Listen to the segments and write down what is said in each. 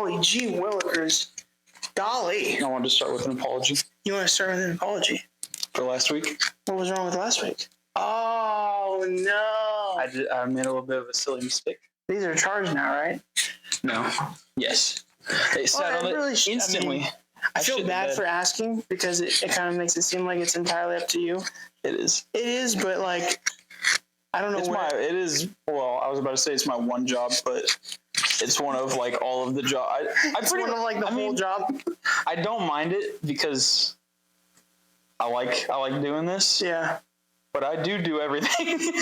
Golly gee willikers. Golly. I wanted to start with an apology. You want to start with an apology? For last week? What was wrong with last week? Oh, no. I made a little bit of a silly mistake. These are charged now, right? No. Yes. They sat on it instantly. I feel bad for asking because it kind of makes it seem like it's entirely up to you. It is. It is, but like, I don't know. It is. Well, I was about to say it's my one job, but it's one of like all of the jobs. It's one of like the whole job. I don't mind it because I like doing this. Yeah. But I do everything. You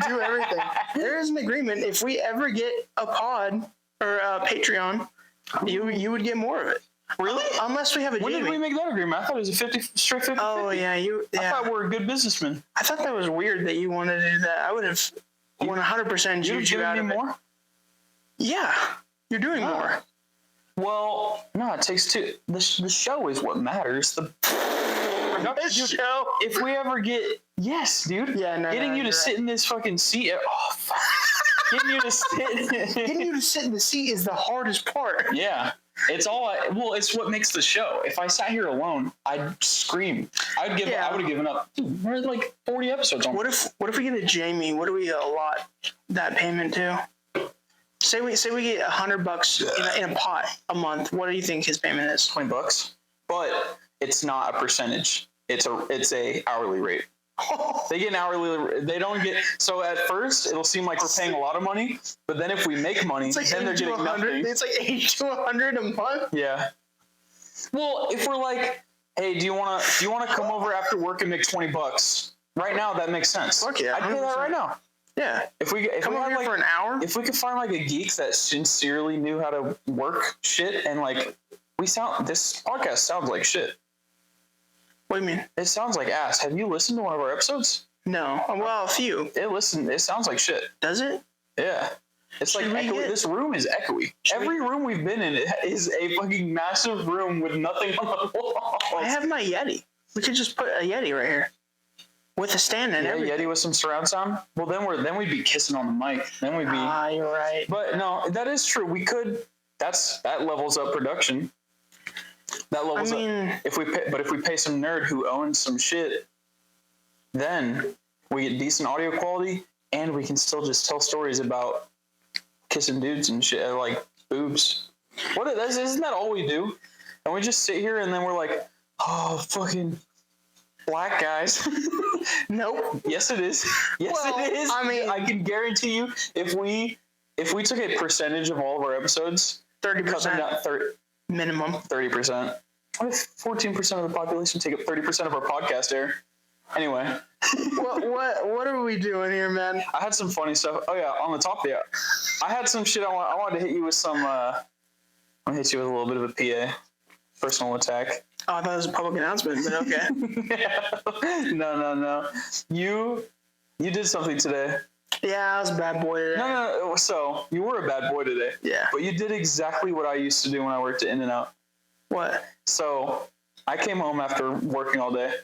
do everything. There is an agreement. If we ever get a pod or a Patreon, you would get more of it. Really? Unless we have a When Jamie. did we make that agreement? I thought it was a 50. Oh, yeah. I thought we were a good businessman. I thought that was weird that you wanted to do that. I would have 100% juiced you out of it. more? Yeah. You're doing more. Well, no, it takes two. The show is what matters. The show. If we ever get... Yes, dude. Yeah, no, Getting you to sit in this fucking seat... Oh, fuck. Getting you to sit in the seat is the hardest part. Yeah. It's it's what makes the show. If I sat here alone, I'd scream. I would have given up. Dude, we're like 40 episodes on. What if we get a Jamie? What do we allot that payment to? Say we get $100 in a pot a month. What do you think his payment is? $20. But it's not a percentage. It's a hourly rate. They get an hourly. They don't get. So at first, it'll seem like we're paying a lot of money, but then if we make money, like then they're getting nothing. It's like $80 to $100 a month. Yeah. Well, if we're like, hey, do you want to come over after work and make $20? Right now, that makes sense. Fuck yeah, I'd do that right now. Yeah. If we come over here for an hour. If we could find like a geek that sincerely knew how to work shit and like this podcast sounds like shit. What do you mean? It sounds like ass. Have you listened to one of our episodes? No. Well, a few. It sounds like shit. Does it? Yeah. It's like echoey. This room is echoey. Every room we've been in is a fucking massive room with nothing on the wall. I have my Yeti. We could just put a Yeti right here. With a stand and everything. Yeti with some surround sound? Well, then we'd be kissing on the mic. Then we'd be... Ah, you're right. But no, that is true. We could... That levels up production. That levels up. If we pay some nerd who owns some shit, then we get decent audio quality, and we can still just tell stories about kissing dudes and shit, like boobs. Isn't that all we do? And we just sit here and then we're like, oh, fucking black guys. Nope. Yes, it is. Yes, it is. I mean, I can guarantee you, if we took a percentage of all of our episodes, 30%. Minimum. 30%. What if 14% of the population take up 30% of our podcast air? Anyway. What are we doing here, man? I had some funny stuff. Oh, yeah, on the top of I had some shit I wanted to hit you with some... I'm going to hit you with a little bit of a PA. Personal attack. Oh, I thought it was a public announcement, but okay. No. You did something today. Yeah, I was a bad boy today. No. So, you were a bad boy today. Yeah. But you did exactly what I used to do when I worked at In-N-Out. What? So, I came home after working all day,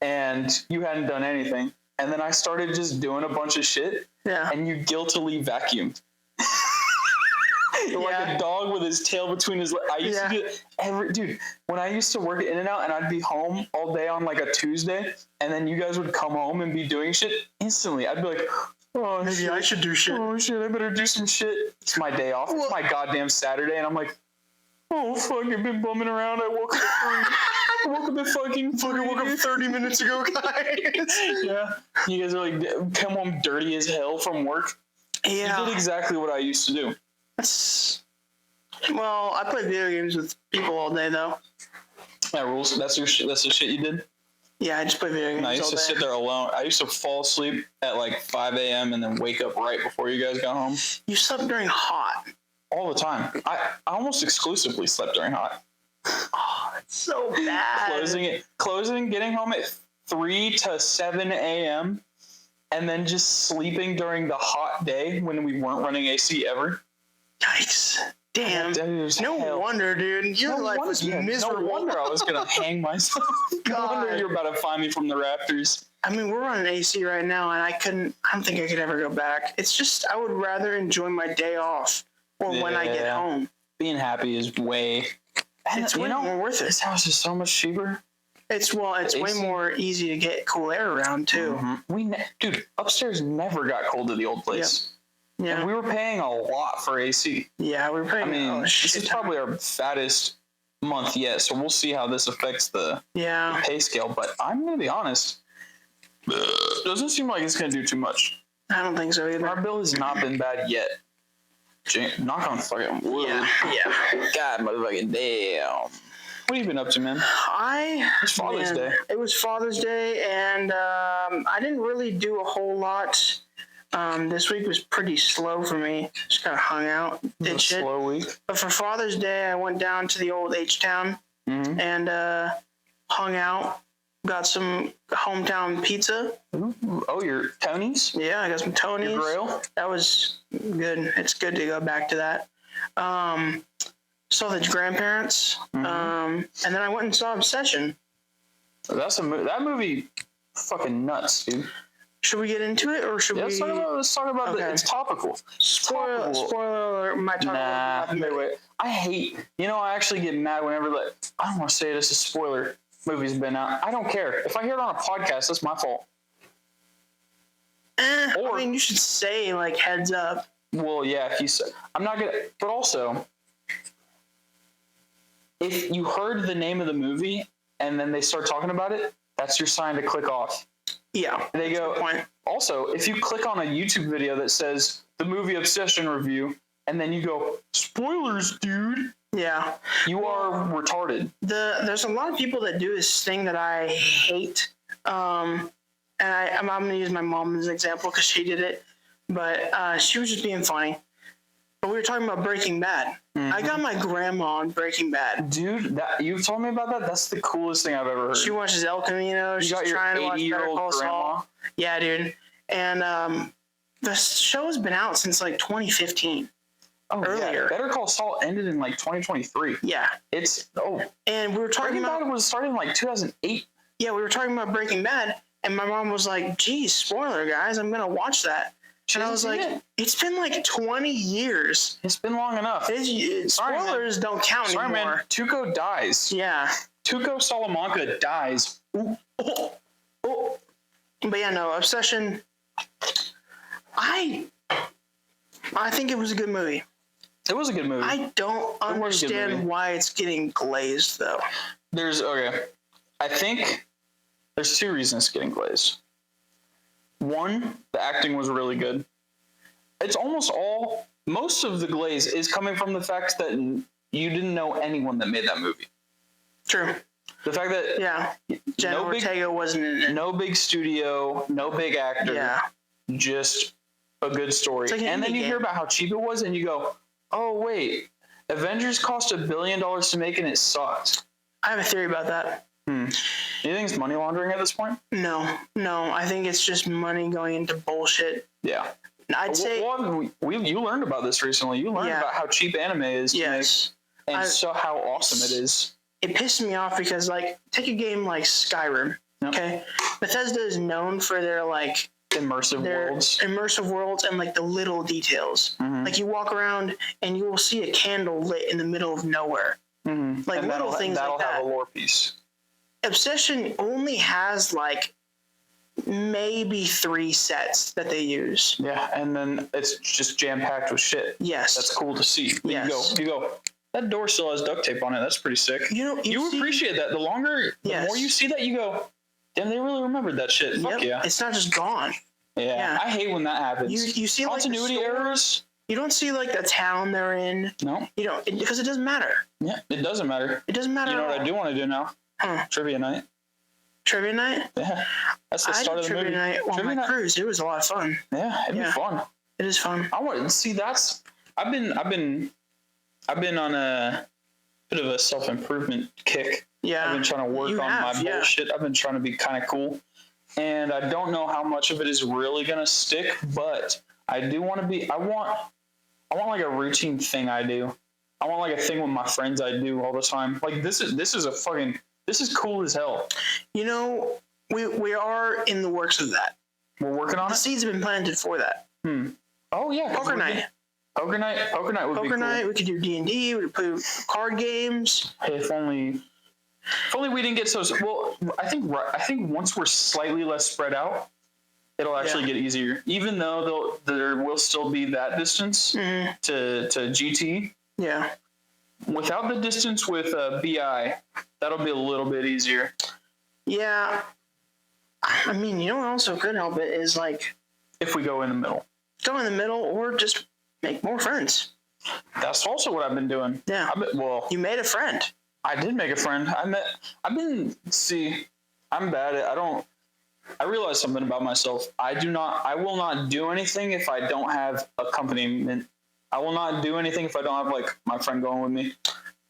and you hadn't done anything. And then I started just doing a bunch of shit. Yeah. And you guiltily vacuumed. Like a dog with his tail between his legs. I used to do dude, when I used to work at In-N-Out and I'd be home all day on like a Tuesday, and then you guys would come home and be doing shit instantly. I'd be like, oh, maybe shit. I should do shit. Oh, shit, I better do some shit. It's my day off. It's my goddamn Saturday, and I'm like, oh, fuck, I've been bumming around. I woke up at 30 minutes ago, guys. Yeah. You guys are like, come home dirty as hell from work. Yeah. You did exactly what I used to do. Well, I play video games with people all day, though. That rules. That's the shit you did? Yeah, I just play video games all day. I used to sit there alone. I used to fall asleep at like 5 a.m. and then wake up right before you guys got home. You slept during hot. All the time. I almost exclusively slept during hot. Oh, that's so bad. Closing, getting home at 3 to 7 a.m. and then just sleeping during the hot day when we weren't running AC ever. Yikes. Damn. No wonder, dude. Your life was miserable. No wonder I was going to hang myself. No wonder you're about to find me from the rafters. I mean, we're running AC right now, and I don't think I could ever go back. It's just, I would rather enjoy my day off or when I get home. being happy is way. And It's way more worth it. This house is so much cheaper. It's way AC. more easy to get cool air around too. Dude, upstairs never got cold at the old place. Yeah. And we were paying a lot for AC. Yeah, we're paying. I mean, this shit is ton. probably our fattest month yet, so we'll see how this affects the Yeah. pay scale. But I'm gonna be honest, doesn't seem like it's gonna do too much. I don't think so either. Our bill has not been bad yet. Knock on fucking wood. Yeah. God, motherfucking damn. What have you been up to, man? It's Father's Day. It was Father's Day, and I didn't really do a whole lot. This week was pretty slow for me. Just kind of hung out, did shit. Slow week. But for Father's Day, I went down to the old H-Town and hung out. Got some hometown pizza. Oh, your Tony's? Yeah, I got some Tony's. Your grill? That was good. It's good to go back to that. Saw the grandparents. And then I went and saw Obsession. That movie, fucking nuts, dude. Should we get into it, or should we? Let's talk about Okay. it's topical. Spoiler alert! Might talk about the movie. Wait. I hate. I actually get mad whenever I don't want to say this is a spoiler. Movie's been out. I don't care. If I hear it on a podcast, that's my fault. I mean, you should say like heads up. Well, yeah. If you say, I'm not gonna. But also, if you heard the name of the movie and then they start talking about it, that's your sign to click off. Yeah. They go. Point. Also, if you click on a YouTube video that says the movie Obsession review, and then you go spoilers, dude. Yeah. You are retarded. There's a lot of people that do this thing that I hate. And I'm going to use my mom as an example because she did it. But she was just being funny. But we were talking about Breaking Bad. I got my grandma on Breaking Bad. Dude, you've told me about that? That's the coolest thing I've ever heard. She watches El Camino. She's got your trying to watch Better 80-year-old Call grandma? Saul. Yeah, dude. And the show's been out since like 2015. Earlier. Yeah. Better Call Saul ended in like 2023. Yeah. And we were talking Breaking about Bad was started in like 2008. Yeah, we were talking about Breaking Bad, and my mom was like, "Geez, spoiler, guys, I'm gonna watch that." And I was like, "It's been like 20 years. It's been long enough. Spoilers don't count Sorry, anymore." man. Tuco dies. Yeah. Tuco Salamanca dies. But yeah, no, Obsession. I think it was a good movie. It was a good movie. I don't understand why it's getting glazed though. I think there's two reasons it's getting glazed. One, the acting was really good. It's most of the glaze is coming from the fact that you didn't know anyone that made that movie. True. The fact that Jenna Ortega wasn't in it. No big studio, no big actor. Yeah. Just a good story. Like and then you hear about how cheap it was and you go, oh wait, Avengers cost $1 billion to make and it sucked. I have a theory about that. Do you think it's money laundering at this point? No. I think it's just money going into bullshit. Yeah. I'd say you learned about this recently. You learned about how cheap anime is to make, and how awesome it is. It pissed me off because, like, take a game like Skyrim. Yep. Okay, Bethesda is known for their immersive worlds and like the little details. Like you walk around and you will see a candle lit in the middle of nowhere. Like and little things like that. That'll have a lore piece. Obsession only has like maybe 3 sets that they use. Yeah, and then it's just jam packed with shit. Yes, that's cool to see. Yes. You go. That door still has duct tape on it. That's pretty sick. You appreciate that. The more you see that, you go, damn, they really remembered that shit. Fuck yeah. It's not just gone. Yeah. I hate when that happens. You see continuity errors. You don't see like the town they're in. No. You don't, because it doesn't matter. Yeah, it doesn't matter. It doesn't matter. You know what I do want to do now? Trivia night. Trivia night? Yeah. That's the start of the movie. Trivia night on my cruise. It was a lot of fun. Yeah, it'd be fun. It is fun. I want to see I've been on a bit of a self-improvement kick. Yeah. I've been trying to work on my bullshit. I've been trying to be kind of cool. And I don't know how much of it is really going to stick, but I do want to be, I want like a routine thing I do. I want like a thing with my friends I do all the time. Like this is cool as hell. You know, we are in the works of that. We're working on it? The seeds have been planted for that. Oh yeah. Poker night. Poker night would be Poker cool. night. We could do D&D. We could play card games. Hey, if only we didn't get so well. I think once we're slightly less spread out, it'll actually get easier. Even though there will still be that distance to GT. Yeah. Without the distance with BI, that'll be a little bit easier. Yeah. I mean, you know what also could help it is like if we go in the middle. Go in the middle or just make more friends. That's also what I've been doing. Yeah. You made a friend. I did make a friend. I'm bad at I realized something about myself. I will not do anything if I don't have accompaniment. I will not do anything if I don't have like my friend going with me.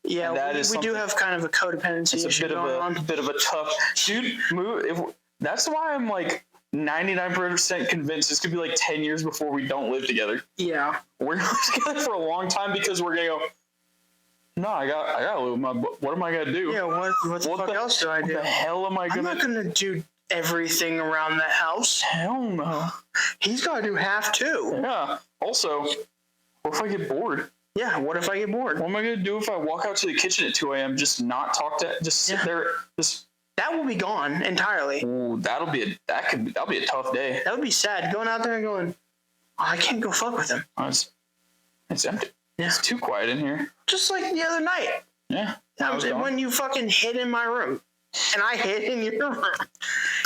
Yeah, we do have kind of a codependency issue going on. Bit of a tough dude. That's why I'm like 99% convinced it's gonna be like 10 years before we don't live together. Yeah, we're gonna live together for a long time because we're gonna go. No, I gotta live with my. What am I gonna do? Yeah, what the fuck else do I do? What the hell am I gonna? I'm not gonna do everything around the house. Hell no. He's gotta do half too. Yeah. Also, what if I get bored? Yeah, what if I get bored? What am I gonna do if I walk out to the kitchen at 2 a.m. just not talk to, just sit there, just. That will be gone entirely. Ooh, that'll be a tough day. That would be sad. Going out there and going, I can't go fuck with him. It's empty. Yeah. It's too quiet in here. Just like the other night. Yeah. When you fucking hid in my room. And I hid in your room.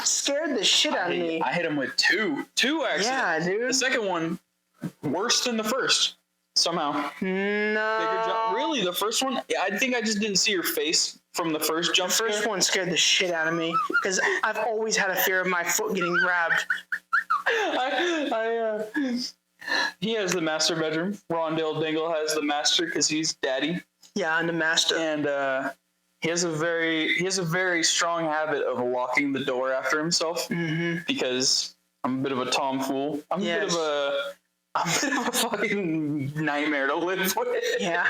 Scared the shit out of me. I hit him with two accidents. Yeah, dude. The second one, worse than the first. Somehow. No. Bigger jump. Really, the first one, I think I just didn't see your face from the first jump. The first one scared the shit out of me. Because I've always had a fear of my foot getting grabbed. He has the master bedroom. Rondale Dingle has the master because he's daddy. Yeah, I'm the master. And he has a very strong habit of locking the door after himself. Mm-hmm. Because I'm a bit of a tomfool. I'm a bit of a fucking nightmare to live with. Yeah.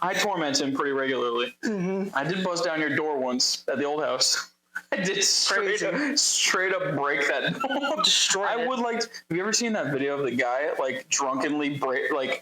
I torment him pretty regularly. Mm-hmm. I did bust down your door once at the old house. I did straight up break that door. Destroy it. Have you ever seen that video of the guy like drunkenly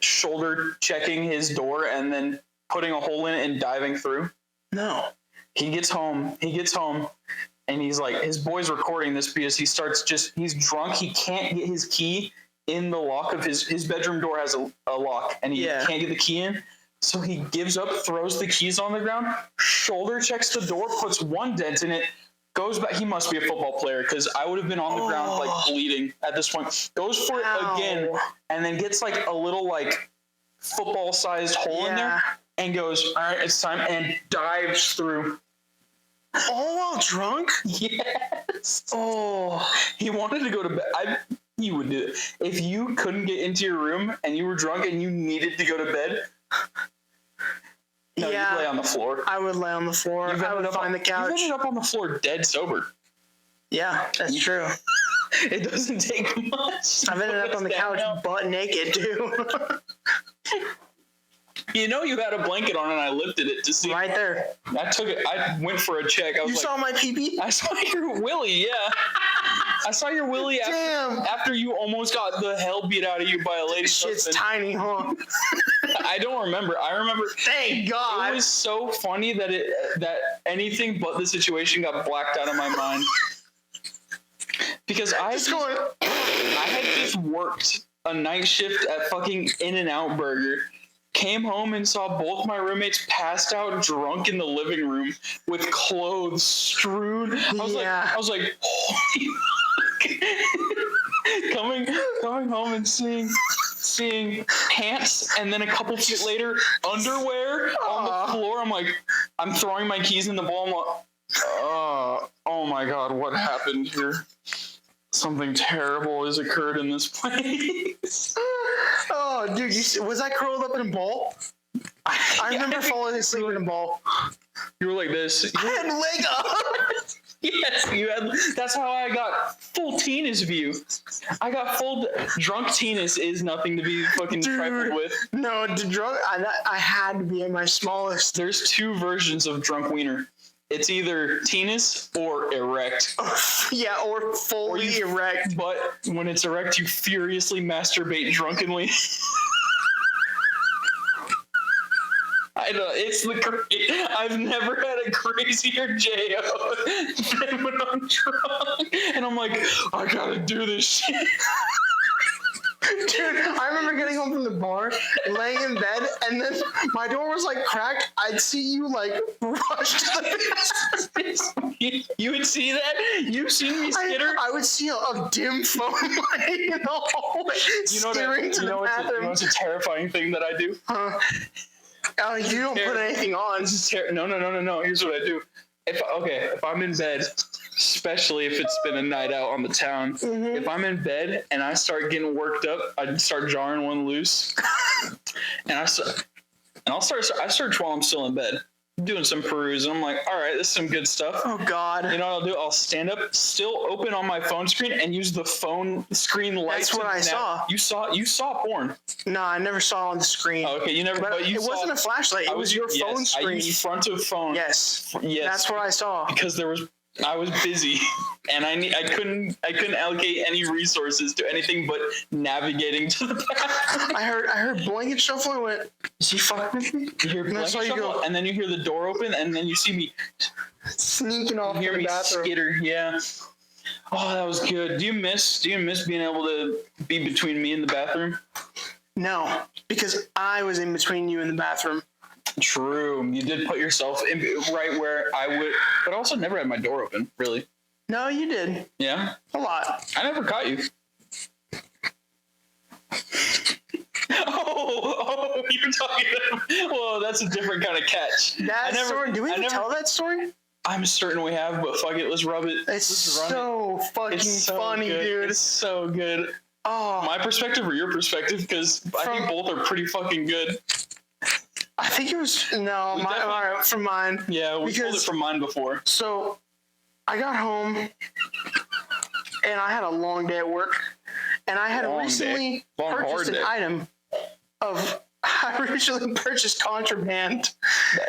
shoulder checking his door and then putting a hole in it and diving through? No. He gets home and he's like, his boy's recording this because he's drunk. He can't get his key in the lock of his bedroom door has a lock and he can't get the key in. So he gives up, throws the keys on the ground, shoulder checks the door, puts one dent in it, goes back. He must be a football player because I would have been on the ground like bleeding at this point. Goes for it again and then gets like a little like football sized hole in there and goes, all right, it's time, and dives through. All while drunk? Yes. Oh. He wanted to go to bed. You would do it. If you couldn't get into your room and you were drunk and you needed to go to bed, you'd lay on the floor. I would lay on the floor. I would find the couch. You've ended up on the floor dead sober. Yeah, that's true. It doesn't take much. I've ended up on the couch butt naked, too. You know you had a blanket on and I lifted it to see. Right there. I took it. I went for a check. You saw my pee-pee? I saw your willy, yeah. I saw your willy after you almost got the hell beat out of you by a lady. Shit's tiny, huh? I don't remember. I remember. Thank God. It was so funny that that anything but the situation got blacked out of my mind. Because I had just worked a night shift at fucking In-N-Out Burger. Came home and saw both my roommates passed out drunk in the living room with clothes strewn. I was like, holy fuck. coming home and seeing pants and then a couple feet later underwear on the floor. I'm like, I'm throwing my keys in the bowl. I'm like, oh my God, what happened here? Something terrible has occurred in this place. Oh, dude, was I curled up in a ball? I remember falling asleep in a ball. You were like this. I had leg up. Yes, you had. That's how I got full Tina's view. I got full drunk. Tina's is nothing to be fucking trifled with. No, drunk. I had to be at my smallest. There's two versions of drunk wiener. It's either Tina's or erect. Yeah, or fully erect. But when it's erect, you furiously masturbate drunkenly. I know it's I've never had a crazier JO than when I'm drunk, and I'm like, I gotta do this shit. Dude, I remember getting home from the bar, laying in bed, and then my door was like cracked. I'd see you like rush to the bathroom. You would see that? You've seen me skitter? I would see a dim phone light in the hallway, steering to the bathroom. What's a terrifying thing that I do? Oh, you don't put anything on. No. Here's what I do. If I'm in bed, especially if it's been a night out on the town, if I'm in bed and I start getting worked up, I start jarring one loose, and I search while I'm still in bed, doing some peruse, and I'm like, all right, this is some good stuff. Oh God! You know what I'll do? I'll stand up, still open on my phone screen, and use the phone screen light. That's what I saw. You saw porn. No, I never saw on the screen. Oh, okay, you never. But you it wasn't a flashlight. It was your phone screen. I used front of phone. Yes. That's what I saw. Because I was busy, and I couldn't allocate any resources to anything but navigating to the bathroom. I heard blanket shuffle and went, is he fucking with me? You hear blanket shuffle, and then you hear the door open, and then you see me sneaking off hear the me bathroom. skitter. Yeah. Oh, that was good. Do you miss being able to be between me and the bathroom? No, because I was in between you and the bathroom. True. You did put yourself in right where I would, but I also never had my door open, really. No, you did. Yeah? A lot. I never caught you. Oh, you're talking about, well, that's a different kind of catch. Story, do we ever tell that story? I'm certain we have, but fuck it, let's rub it. It's so fucking funny, good. dude. It's so good. Oh. My perspective or your perspective? Because I think both are pretty fucking good. I think it was from mine. Yeah, we told it from mine before. So I got home and I had a long day at work, and I had recently purchased an item of. I recently purchased contraband.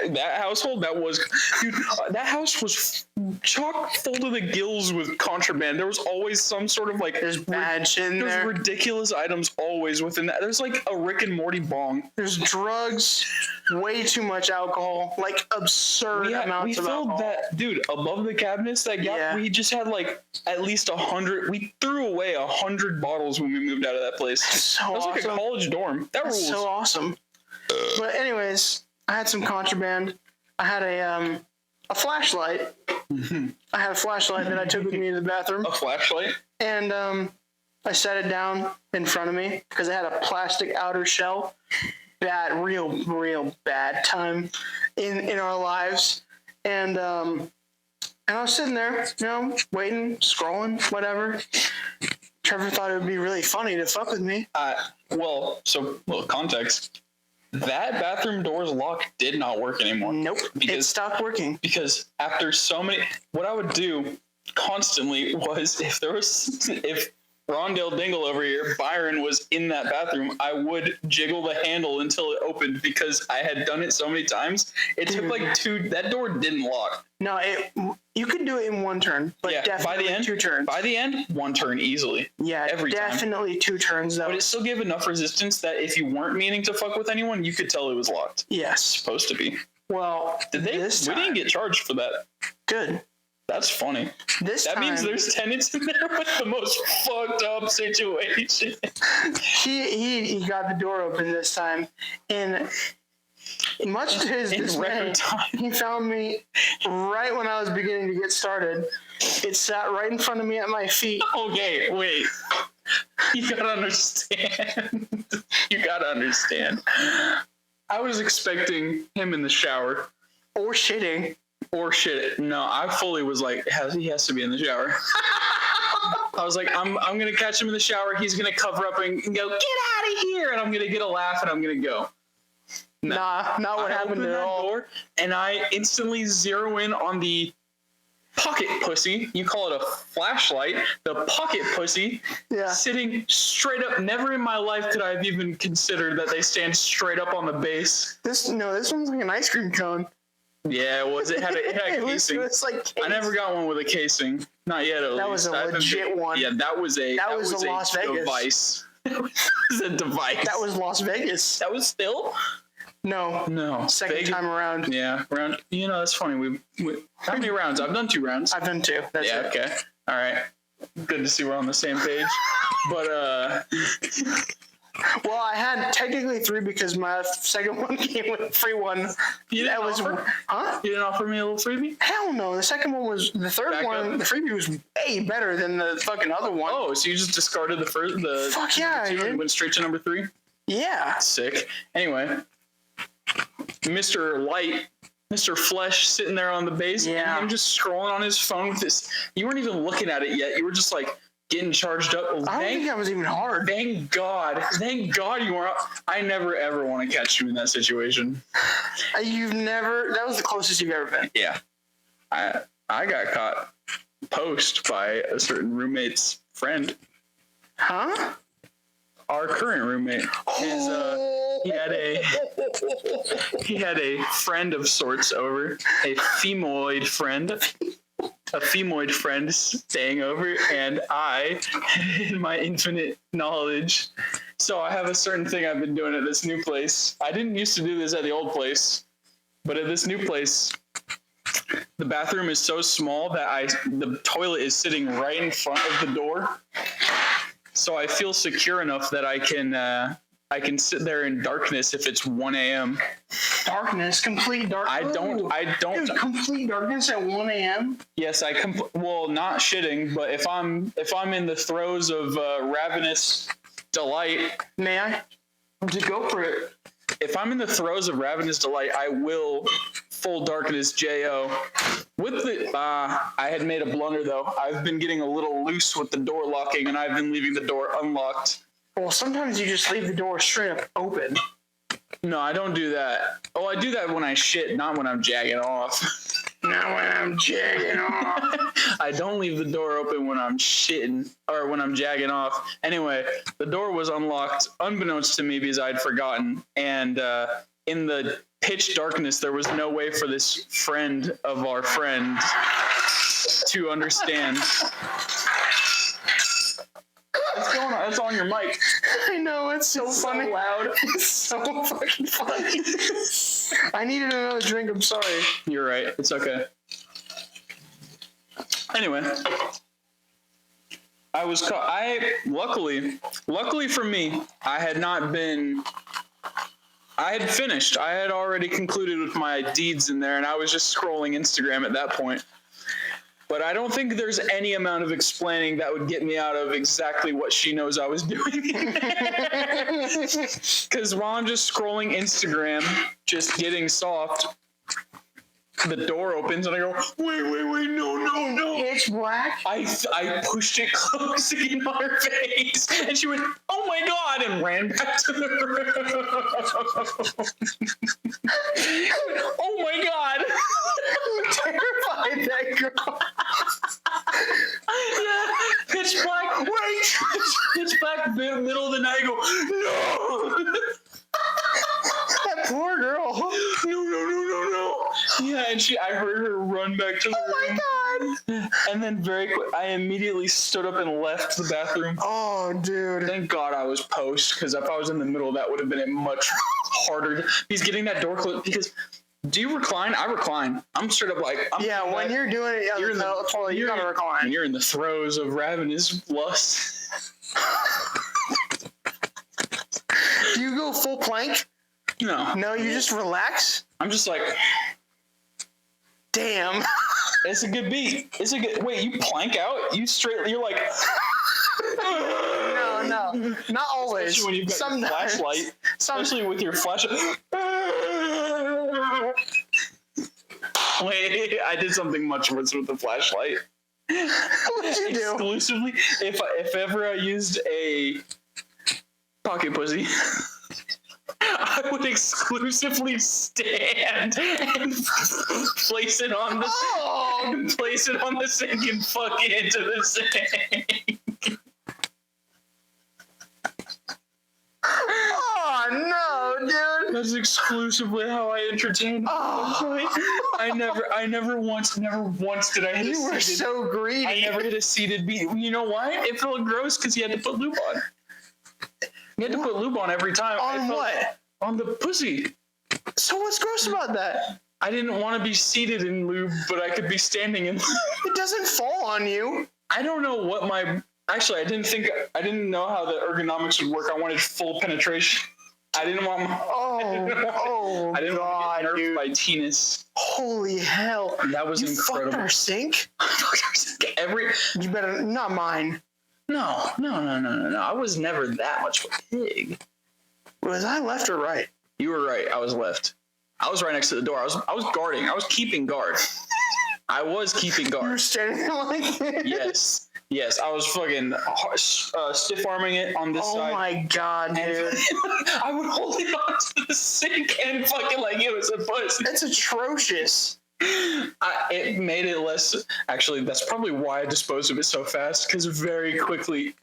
That household, that house was chock full to the gills with contraband. There was always some sort of like there's bad shit in there. There's ridiculous items always within that. There's like a Rick and Morty bong. There's drugs, way too much alcohol, like absurd amounts of alcohol. We filled that, dude, above the cabinets. That gap, we just had like at least 100. We threw away 100 bottles when we moved out of that place. That was like a college dorm. That's rules. So awesome. But anyways, I had some contraband. I had a flashlight. I had a flashlight that I took with me to the bathroom. A flashlight? And I set it down in front of me because it had a plastic outer shell. Real bad time in our lives. And I was sitting there, waiting, scrolling, whatever. Trevor thought it would be really funny to fuck with me. Context. That bathroom door's lock did not work anymore. Nope. It stopped working. Because after so many, what I would do constantly was if Rondale Dingle over here, Byron was in that bathroom, I would jiggle the handle until it opened because I had done it so many times. It took like that door didn't lock. No, you could do it in one turn, but definitely by the end, 2 turns. By the end, 1 turn easily. Yeah, definitely time. 2 turns though. But it still gave enough resistance that if you weren't meaning to fuck with anyone, you could tell it was locked. Yes. It's supposed to be. Well, we didn't get charged for that. Good. That's funny. That means there's tenants in there with the most fucked up situation. He got the door open this time, and much to his dismay, he found me right when I was beginning to get started. It sat right in front of me at my feet. Okay, wait. You gotta understand. I was expecting him in the shower. Or shitting. No, I fully was like, he has to be in the shower. I was like, I'm gonna catch him in the shower. He's gonna cover up and go, get out of here, and I'm gonna get a laugh and I'm gonna go. No. Nah, not what happened at all. Door, and I instantly zero in on the pocket pussy. You call it a flashlight. The pocket pussy, sitting straight up. Never in my life could I have even considered that they stand straight up on the base. This one's like an ice cream cone. Yeah, it had a casing. It was like casing. I never got one with a casing. Not yet, at least. That was a legit one. Yeah, that was a Las Vegas device. It was a device. That was Las Vegas. That was still? No. No. Second Vegas- time around. Yeah, round. You know, that's funny. We how many rounds? I've done 2 rounds. I've done 2. That's Yeah. it. Okay. All right. Good to see we're on the same page. But Well, I had technically 3 because my second one came with a free one. You didn't offer? Huh? You didn't offer me a little freebie? Hell no. The second one was the third Back one. up. The freebie was way better than the fucking other one. Oh, so you just discarded the first the Fuck yeah, I the 2 and did. went straight to number 3? Yeah. Sick. Anyway, Mr. Light, Mr. Flesh sitting there on the base, Yeah. and him just scrolling on his phone with this. You weren't even looking at it yet. You were just like getting charged up. I don't think that was even hard. Thank God you weren't. I never ever want to catch you in that situation. You've never. That was the closest you've ever been. Yeah. I got caught post by a certain roommate's friend. Huh? Our current roommate is he had a friend of sorts over, a femoid friend staying over, and I, in my infinite knowledge, so I have a certain thing I've been doing at this new place. I didn't used to do this at the old place, but at this new place, the bathroom is so small that the toilet is sitting right in front of the door. So I feel secure enough that I can sit there in darkness if it's 1 a.m. Darkness, complete darkness. I don't. Dude, complete darkness at 1 a.m. Yes, well, not shitting, but if I'm in the throes of ravenous delight, May I? just go for it. If I'm in the throes of ravenous delight, I will full darkness Jo. With the I had made a blunder though. I've been getting a little loose with the door locking, and I've been leaving the door unlocked. Well, sometimes you just leave the door straight up open. No, I don't do that. Oh, I do that when I shit, not when I'm jagging off. Not when I'm jagging off. I don't leave the door open when I'm shitting or when I'm jagging off. Anyway, the door was unlocked unbeknownst to me because I'd forgotten. And in the pitch darkness, there was no way for this friend of our friend to understand. What's going on? It's on your mic. I know, it's so funny. So loud. It's so fucking funny. I needed another drink, I'm sorry. You're right. It's okay. Anyway, I was caught. Luckily for me, I had finished. I had already concluded with my deeds in there, and I was just scrolling Instagram at that point. But I don't think there's any amount of explaining that would get me out of exactly what she knows I was doing. Because while I'm just scrolling Instagram, just getting soft, the door opens and I go, wait, no. It's black. I pushed it close in her face, and she went, oh my God, and ran back to the room. Oh my God. Terrified that girl. Yeah, pitch black. Wait, pitch black, middle of the night. I go, no. That poor girl. No. Yeah, and I heard her run back to the room. Oh my God. And then very quick, I immediately stood up and left the bathroom. Oh, dude. Thank God I was post, because if I was in the middle, that would have been a much harder. He's getting that door closed because. Do you recline? I recline. I'm straight up like. When you're doing it, You're in the toilet, you gotta recline. You're in the throes of ravenous lust. Do you go full plank? No. No, you just relax? I'm just like, Damn. it's a good beat. Wait, you plank out? You're like. No. Not always. Especially when you've got your flashlight. Especially with your flashlight. Wait, I did something much worse with the flashlight. What'd you do? Exclusively, if ever I used a pocket pussy, I would exclusively stand and place it on the sink and fuck it into the sink. Oh no, dude. That's exclusively how I entertained. Oh. I never once did I hit You a were seated. so greedy. I never hit a seated beat. You know why? It felt gross because you had to put lube on. You had to put lube on every time. On what? On the pussy. So what's gross about that? I didn't want to be seated in lube, but I could be standing in lube. It doesn't fall on you. I don't know what actually, I didn't know how the ergonomics would work. I wanted full penetration. I didn't want my... I didn't want to get nerfed dude. by Tinas. Holy hell. That was You incredible. fucked our sink? You better, not mine. No. I was never that much of a pig. Was I left or right? You were right. I was left. I was right next to the door. I was guarding. I was keeping guard. I was keeping You were guard. standing like this? Yes. I was fucking stiff arming it on this side. Oh my god, dude. I would hold it onto the sink and fucking like it was a pussy. That's atrocious. It made it less. Actually, that's probably why I disposed of it so fast, because very quickly,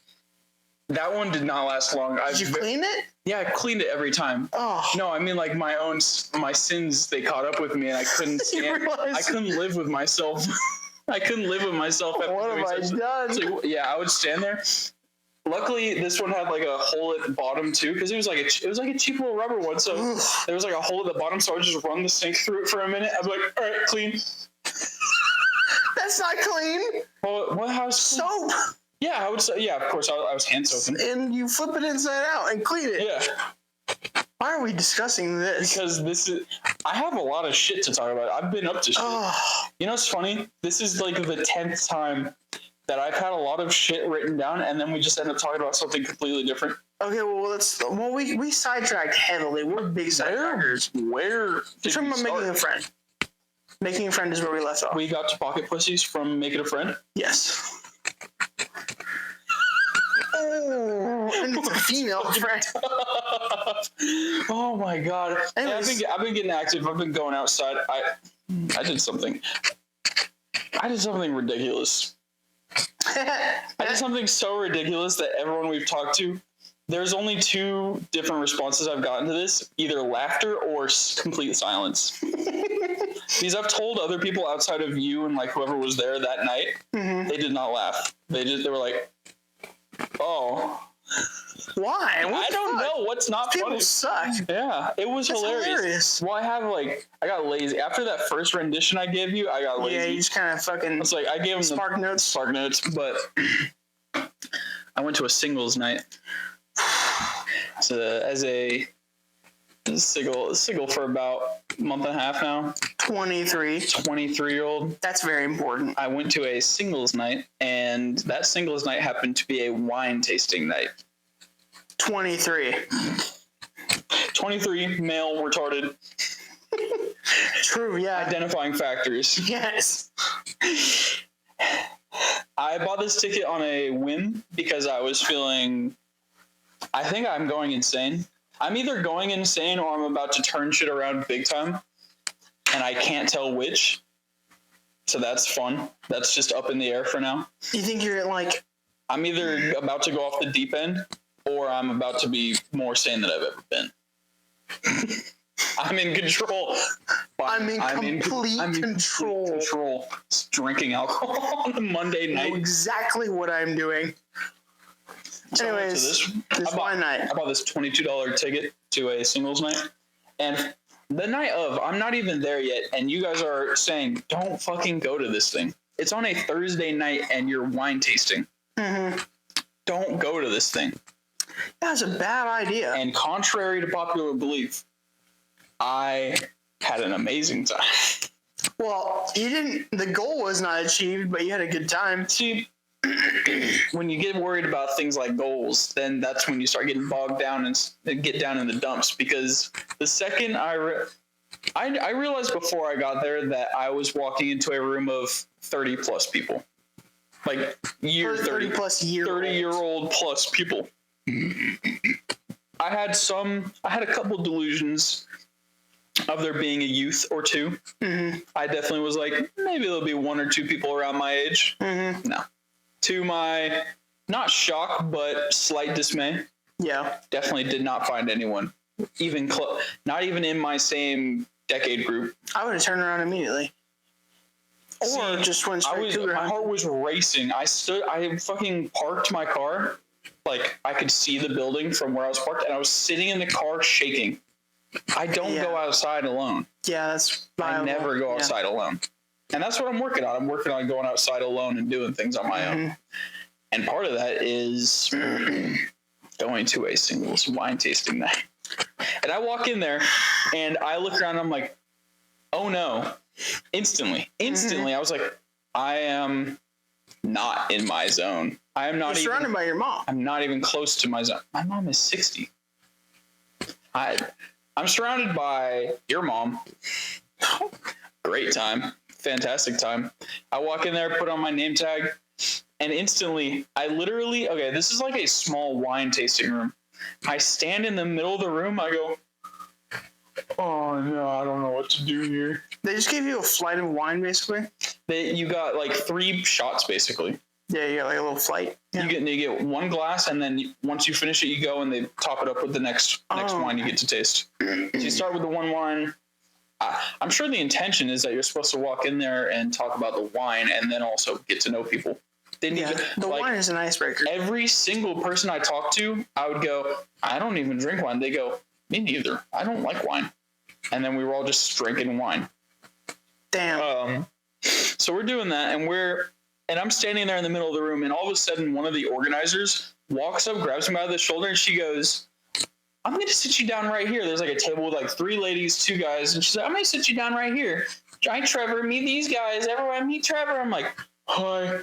that one did not last long. Did you clean it? Yeah, I cleaned it every time. Oh. No, I mean like my sins, they caught up with me, and I couldn't stand. I couldn't live with myself. I couldn't live with myself. After What have I done? So, yeah, I would stand there. Luckily, this one had like a hole at the bottom too, because it was like a cheap little rubber one. So there was like a hole at the bottom, so I would just run the sink through it for a minute. I'd be like, all right, clean. That's not clean. Well, what house? Soap. Yeah, I would say. Yeah, of course, I was hand soaping. And you flip it inside out and clean it. Yeah, Why are we discussing this? because I have a lot of shit to talk about. I've been up to shit. Oh, You know what's funny? This is like the 10th time that I've had a lot of shit written down, and then we just end up talking about something completely different. okay. Well, we sidetracked heavily. We're big sidetrackers. Where You're did talking we about making a start? friend. Making a friend is where we left off. We got to pocket pussies from Make It a Friend. Yes. Oh, and it's a female friend. Oh my god! Hey, Anyways. I've been getting active. I've been going outside. I did something. I did something ridiculous. I did something so ridiculous that everyone we've talked to, there's only 2 different responses I've gotten to this: either laughter or complete silence. Because I've told other people outside of you and like whoever was there that night, they did not laugh. They were like, "Oh, Why? What I the don't fuck? know what's not People funny." suck. Yeah, it was That's hilarious. Well, I got lazy after that first rendition I gave you. I got lazy. Yeah, you just kind of fucking It's like I gave him spark notes. Spark Notes, but I went to a singles night. So as a single for about a month and a half now, 23. 23-year-old. That's very important. I went to a singles night, and that singles night happened to be a wine tasting night. 23. 23, male, retarded, True, yeah. identifying factors. Yes. I bought this ticket on a whim because I was feeling, I think I'm going insane. I'm either going insane or I'm about to turn shit around big time, and I can't tell which. So that's fun. That's just up in the air for now. You think you're like, I'm either about to go off the deep end or I'm about to be more sane than I've ever been. I'm in control. I'm in complete control. Just drinking alcohol on a Monday I know night. exactly what I'm doing. So I went to Anyways, this I wine night. bought this $22 ticket to a singles night. And the night of, I'm not even there yet. And you guys are saying, don't fucking go to this thing. It's on a Thursday night and you're wine tasting. Mm-hmm. Don't go to this thing. That's a bad idea. And contrary to popular belief, I had an amazing time. Well, you didn't, the goal was not achieved, but you had a good time. See, when you get worried about things like goals, then that's when you start getting bogged down and get down in the dumps. Because the second I realized before I got there that I was walking into a room of 30 plus people, like 30 plus year 30-year-old plus people. I had a couple delusions of there being a youth or two. Mm-hmm. I definitely was like, maybe there'll be 1 or 2 people around my age. Mm-hmm. No. To my, not shock, but slight dismay, Yeah. definitely did not find anyone, even not even in my same decade group. I would have turned around immediately. Or See, just went straight to the my ground. heart was racing. I fucking parked my car. Like, I could see the building from where I was parked, and I was sitting in the car shaking. I don't go outside alone. Yeah, that's viable. I never go outside alone. And that's what I'm working on. I'm working on going outside alone and doing things on my own. And part of that is going to a singles wine tasting night. And I walk in there and I look around and I'm like, oh no. Instantly, I was like, I am not in my zone. I am not surrounded by your mom. I'm not even close to my zone. My mom is 60. I'm surrounded by your mom. Great time. Fantastic time. I walk in there, put on my name tag, and instantly, okay, this is like a small wine tasting room. I stand in the middle of the room. I go, oh no, I don't know what to do here. They just gave you a flight of wine, basically? You got like 3 shots, basically. Yeah, you got like a little flight. Yeah. You get 1 glass, and then once you finish it, you go and they top it up with the next wine you get to taste. So you start with the 1 wine. I'm sure the intention is that you're supposed to walk in there and talk about the wine and then also get to know people. The wine is an icebreaker. Every single person I talk to, I would go, I don't even drink wine. They go, me neither. I don't like wine. And then we were all just drinking wine. Damn. So we're doing that, and I'm standing there in the middle of the room, and all of a sudden one of the organizers walks up, grabs me by the shoulder, and she goes, I'm going to sit you down right here. There's like a table with like 3 ladies, 2 guys, and she's like, I'm going to sit you down right here. Hi, Trevor. Meet these guys. Everyone meet Trevor. I'm like, hi.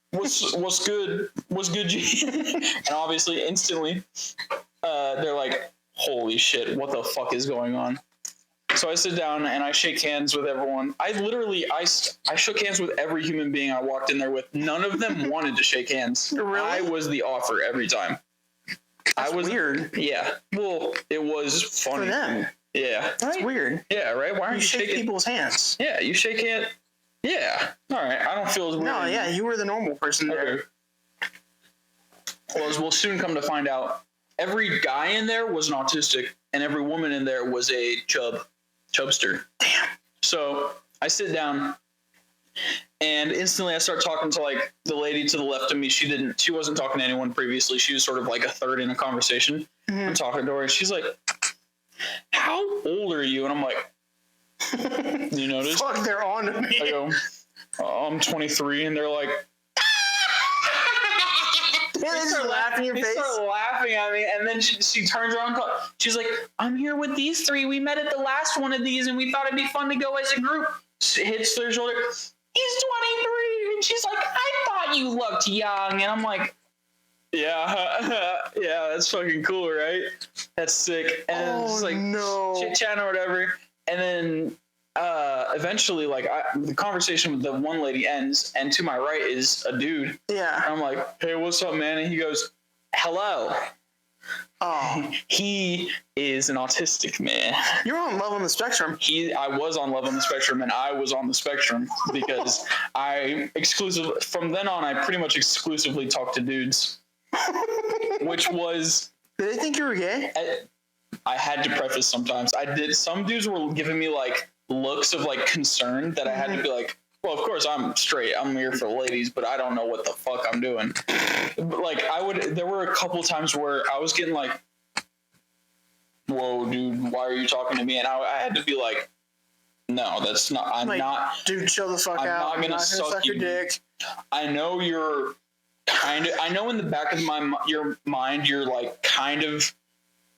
What's good? What's good, G? And obviously, instantly, they're like, holy shit, what the fuck is going on? So I sit down and I shake hands with everyone. I shook hands with every human being I walked in there with. None of them wanted to shake hands. Really? I was the offer every time. That's weird. Yeah. Well, it was funny. For them. Yeah. That's weird. Yeah, right? Why aren't you shaking people's hands? Yeah, you shake hands. Yeah. All right. I don't feel as weird. No, yeah, you were the normal person there. Okay. Well, as we'll soon come to find out, every guy in there was an autistic, and every woman in there was a chubster. Damn. So I sit down, and instantly I start talking to like the lady to the left of me. She wasn't talking to anyone previously. She was sort of like a third in a conversation. Mm-hmm. I'm talking to her, and she's like, how old are you? And I'm like, you notice? Fuck, they're on to me. I go, I'm 23, and they're like, yeah, they start laughing in your face. They start laughing at me, and then she turns around. She's like, I'm here with these 3. We met at the last one of these, and we thought it'd be fun to go as a group. She hits their shoulder. He's 23, and she's like, I thought you looked young, and I'm like, yeah, yeah, that's fucking cool, right? That's sick. And it's like chit-chat or whatever, and then eventually, like, the conversation with the one lady ends, and to my right is a dude. Yeah. And I'm like, hey, what's up, man? And he goes, hello. Oh. He is an autistic man. You're on Love on the Spectrum. I was on Love on the Spectrum, and I was on the spectrum because from then on, I pretty much exclusively talked to dudes, which was... Did they think you were gay? I had to preface sometimes. Some dudes were giving me, like, looks of like concern that I had to be like, well, of course I'm straight. I'm here for ladies, but I don't know what the fuck I'm doing. But like there were a couple times where I was getting like, whoa, dude, why are you talking to me? And I had to be like, no, that's not, I'm like, not. Dude, chill the fuck out. I'm not gonna suck your dick. I know you're I know in the back of your mind, you're like kind of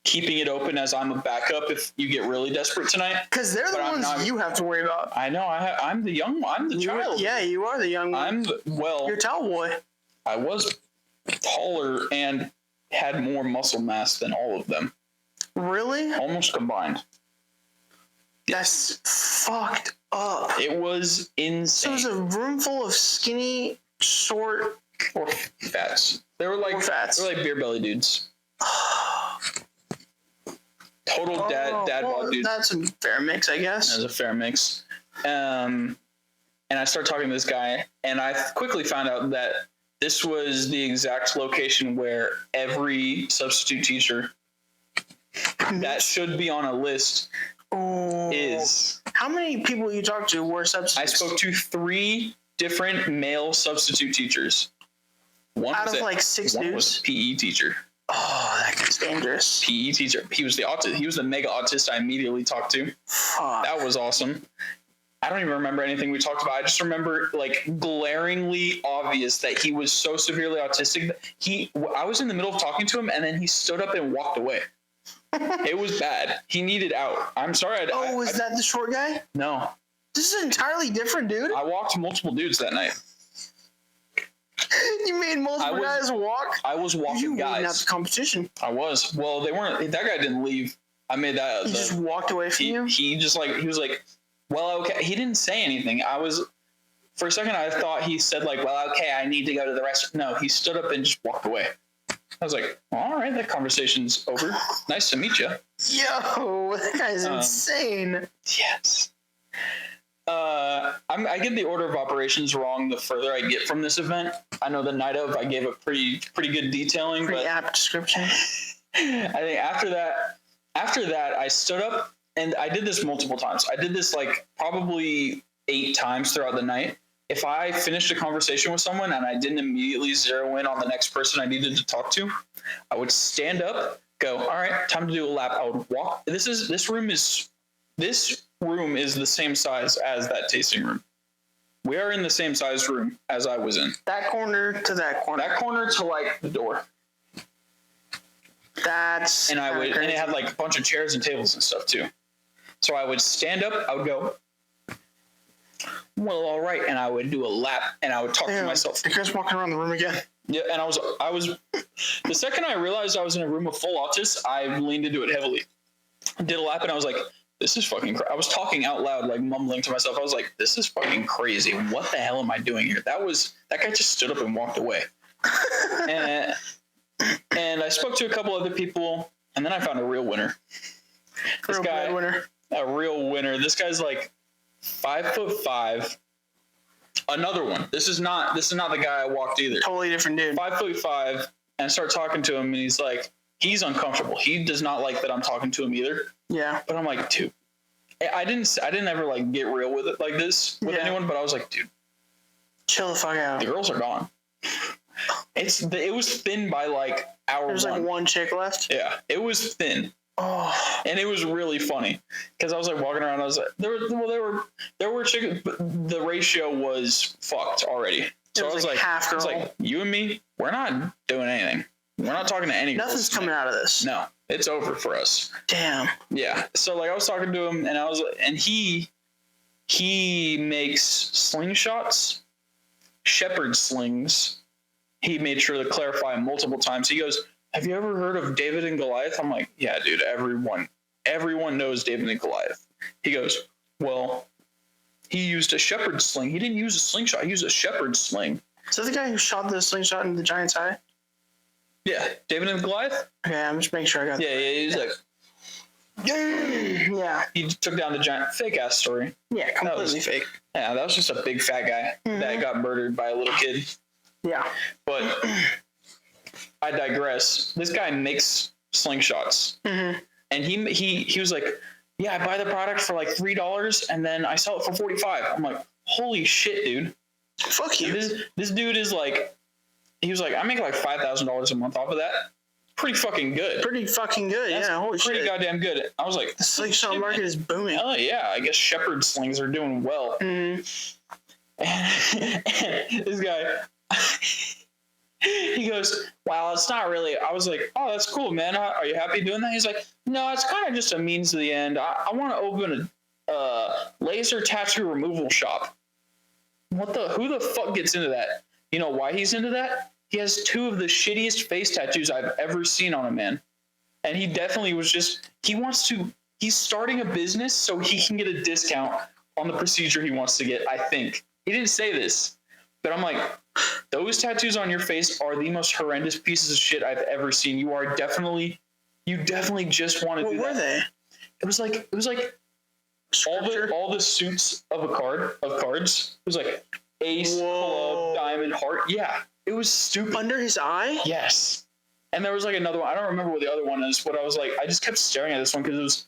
keeping it open as I'm a backup if you get really desperate tonight. Because they're the ones you have to worry about. I know. I'm the young one. I'm the child. Yeah, you are the young one. You're a towel boy. I was taller and had more muscle mass than all of them. Really? Almost combined. That's fucked up. It was insane. So it was a room full of skinny, short... Or fats. They were like beer belly dudes. Total dad bod dude. That's a fair mix, I guess. That's a fair mix. And I started talking to this guy, and I quickly found out that this was the exact location where every substitute teacher that should be on a list is. How many people you talked to were substitutes? I spoke to 3 different male substitute teachers. Out of like 6 dudes? One was a PE teacher. Oh, that gets It's dangerous. PE teacher. He was the autist. He was the mega autist I immediately talked to. Fuck. That was awesome. I don't even remember anything we talked about. I just remember like glaringly obvious that he was so severely autistic. I was in the middle of talking to him, and then he stood up and walked away. It was bad. He needed out. I'm sorry. Was that the short guy? No. This is entirely different, dude. I walked multiple dudes that night. You made multiple guys walk? I was walking you guys. You out the competition. I was. Well, they weren't. That guy didn't leave. I made that. He just walked away from you? He just like, he was like, well, okay. He didn't say anything. For a second, I thought he said like, well, okay, I need to go to the restroom. No, he stood up and just walked away. I was like, well, all right, that conversation's over. Nice to meet you. Yo, that guy's insane. Yes. I get the order of operations wrong the further I get from this event. I know the night of, I gave a pretty good detailing. Pretty apt description. I think after that, I stood up, and I did this multiple times. I did this like probably 8 times throughout the night. If I finished a conversation with someone and I didn't immediately zero in on the next person I needed to talk to, I would stand up, go, all right, time to do a lap. I would walk. This room is the same size as that tasting room. We are in the same size room as I was in. That corner to that corner. That corner to like the door. That's and it had like a bunch of chairs and tables and stuff too. So I would stand up, I would go, well, all right, and I would do a lap, and I would talk to myself. The guy's walking around the room again. Yeah, and I was. The second I realized I was in a room of full autists, I leaned into it heavily. I did a lap, and I was like, "This is fucking." I was talking out loud, like mumbling to myself. I was like, "This is fucking crazy. What the hell am I doing here?" That guy just stood up and walked away. and I spoke to a couple other people, and then I found a real winner. A real winner. This guy's like 5'5". Another one. This is not the guy I walked either. Totally different dude. 5'5", and I start talking to him, and he's like, he's uncomfortable. He does not like that I'm talking to him either. Yeah. But I'm like, dude, I didn't ever like get real with it like this with anyone, but I was like, dude, chill the fuck out. The girls are gone. It was thin by like hour. There's like one chick left. Yeah, it was thin. Oh, and it was really funny because I was like walking around. I was like, there were chickens, but the ratio was fucked already. So I was like, half girl. I was like, you and me, we're not doing anything. We're not talking to any. Nothing's coming out of this. No, it's over for us. Damn. Yeah. So like I was talking to him, and he makes slingshots, shepherd slings. He made sure to clarify multiple times. He goes, have you ever heard of David and Goliath? I'm like, yeah, dude, everyone knows David and Goliath. He goes, well, he used a shepherd sling. He didn't use a slingshot. He used a shepherd sling. Is that the guy who shot the slingshot in the giant's eye? Yeah, David and Goliath? Okay, I'm just making sure I got that. Yeah, he's like, yeah. He took down the giant. Fake-ass story. Yeah, completely fake. Yeah, that was just a big fat guy that got murdered by a little kid. Yeah. But I digress. This guy makes slingshots. Mm-hmm. And he was like, yeah, I buy the product for like $3 and then I sell it for $45. I'm like, holy shit, dude. Fuck you. This dude is like, he was like, I make like $5,000 a month off of that. Pretty fucking good. That's holy shit. Pretty goddamn good. I was like, the slingshot market is booming. Oh yeah, I guess shepherd slings are doing well. Mm-hmm. And this guy, he goes, well, it's not really. I was like, oh, that's cool, man. Are you happy doing that? He's like, no, it's kind of just a means to the end. I want to open a laser tattoo removal shop. Who the fuck gets into that? You know why he's into that? He has 2 of the shittiest face tattoos I've ever seen on a man. And he definitely was just, he's starting a business so he can get a discount on the procedure he wants to get, I think. He didn't say this, but I'm like, those tattoos on your face are the most horrendous pieces of shit I've ever seen. You definitely just want to do that. What were they? It was like all the suits of cards. It was like ace, club, diamond, heart. Yeah. It was stupid. Under his eye? Yes. And there was like another one. I don't remember what the other one is, but I was like, I just kept staring at this one because it was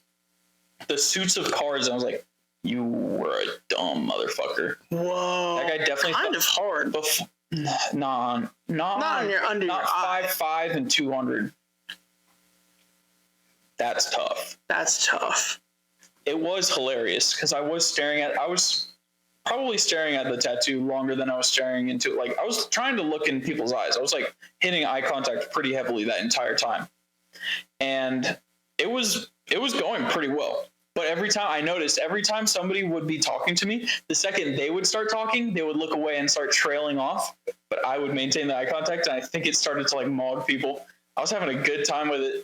the suits of cards. And I was like, you were a dumb motherfucker. Whoa. That guy definitely kind of hard. Not under your eye. 5'5" and 200. That's tough. That's tough. It was hilarious because I was probably staring at the tattoo longer than I was staring into it. Like I was trying to look in people's eyes. I was like hitting eye contact pretty heavily that entire time. And it was going pretty well. But every time somebody would be talking to me, the second they would start talking, they would look away and start trailing off. But I would maintain the eye contact, and I think it started to like mog people. I was having a good time with it.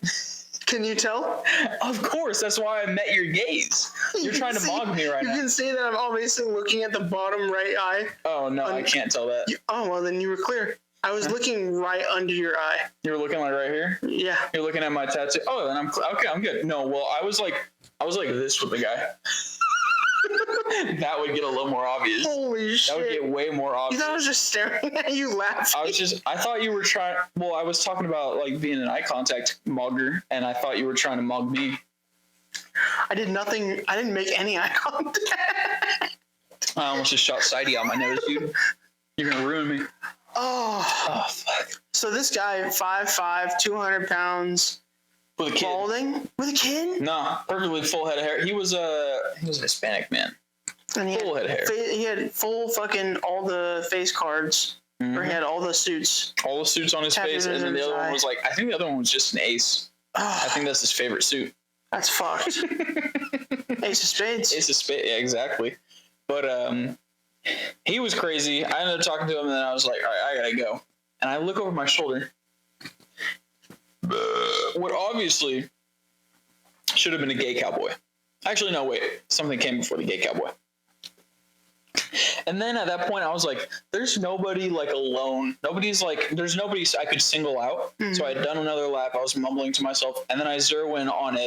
Can you tell? Of course, that's why I met your gaze. You're trying to mog me right now. You can see that I'm obviously looking at the bottom right eye. Oh no, I can't tell that. Oh well, then you were clear. I was looking right under your eye. You were looking like right here. Yeah. You're looking at my tattoo. Oh, then I'm okay. I'm good. No, well, I was like this with the guy. That would get a little more obvious. Holy shit. That would get way more You obvious. thought I was just staring at you laughing? I thought you were trying. Well, I was talking about like being an eye contact mogger, and I thought you were trying to mog me. I did nothing. I didn't make any eye contact. I almost just shot Sidey out my nose, dude. You're gonna ruin me. Oh, fuck. So this guy, 5'5", 200 pounds, With a kid. balding, with a kid? Nah, perfectly full head of hair. He was a Hispanic man. And he Full head of hair. He had full fucking all the face cards, or he had all the suits. All the suits on his face, and then the other one was like, I think the other one was just an ace. I think that's his favorite suit. That's fucked. Ace of Spades. Ace of Spades, yeah, exactly. But he was crazy. I ended up talking to him, and then I was like, all right, I gotta go. And I look over my shoulder. What obviously should have been a gay cowboy. Actually, no, wait. Something came before the gay cowboy. And then at that point, I was like, there's nobody like alone. There's nobody I could single out. Mm-hmm. So I had done another lap. I was mumbling to myself. And then I zero in on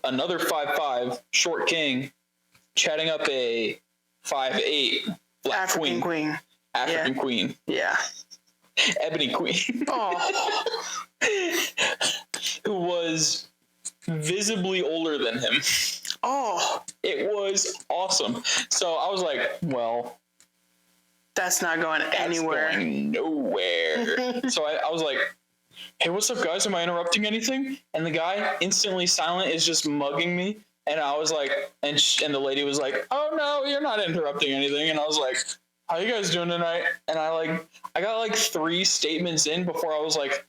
another 5'5", short king, chatting up a 5'8", black African queen. African queen. Yeah. Ebony queen. Oh. Who was visibly older than him. Oh. It was awesome. So I was like, well, that's not going anywhere. Going nowhere. So I was like, hey, what's up, guys? Am I interrupting anything? And the guy, instantly silent, is just mugging me. And I was like, and the lady was like, oh, no, you're not interrupting anything. And I was like, how you guys doing tonight? And I got like 3 statements in before I was like,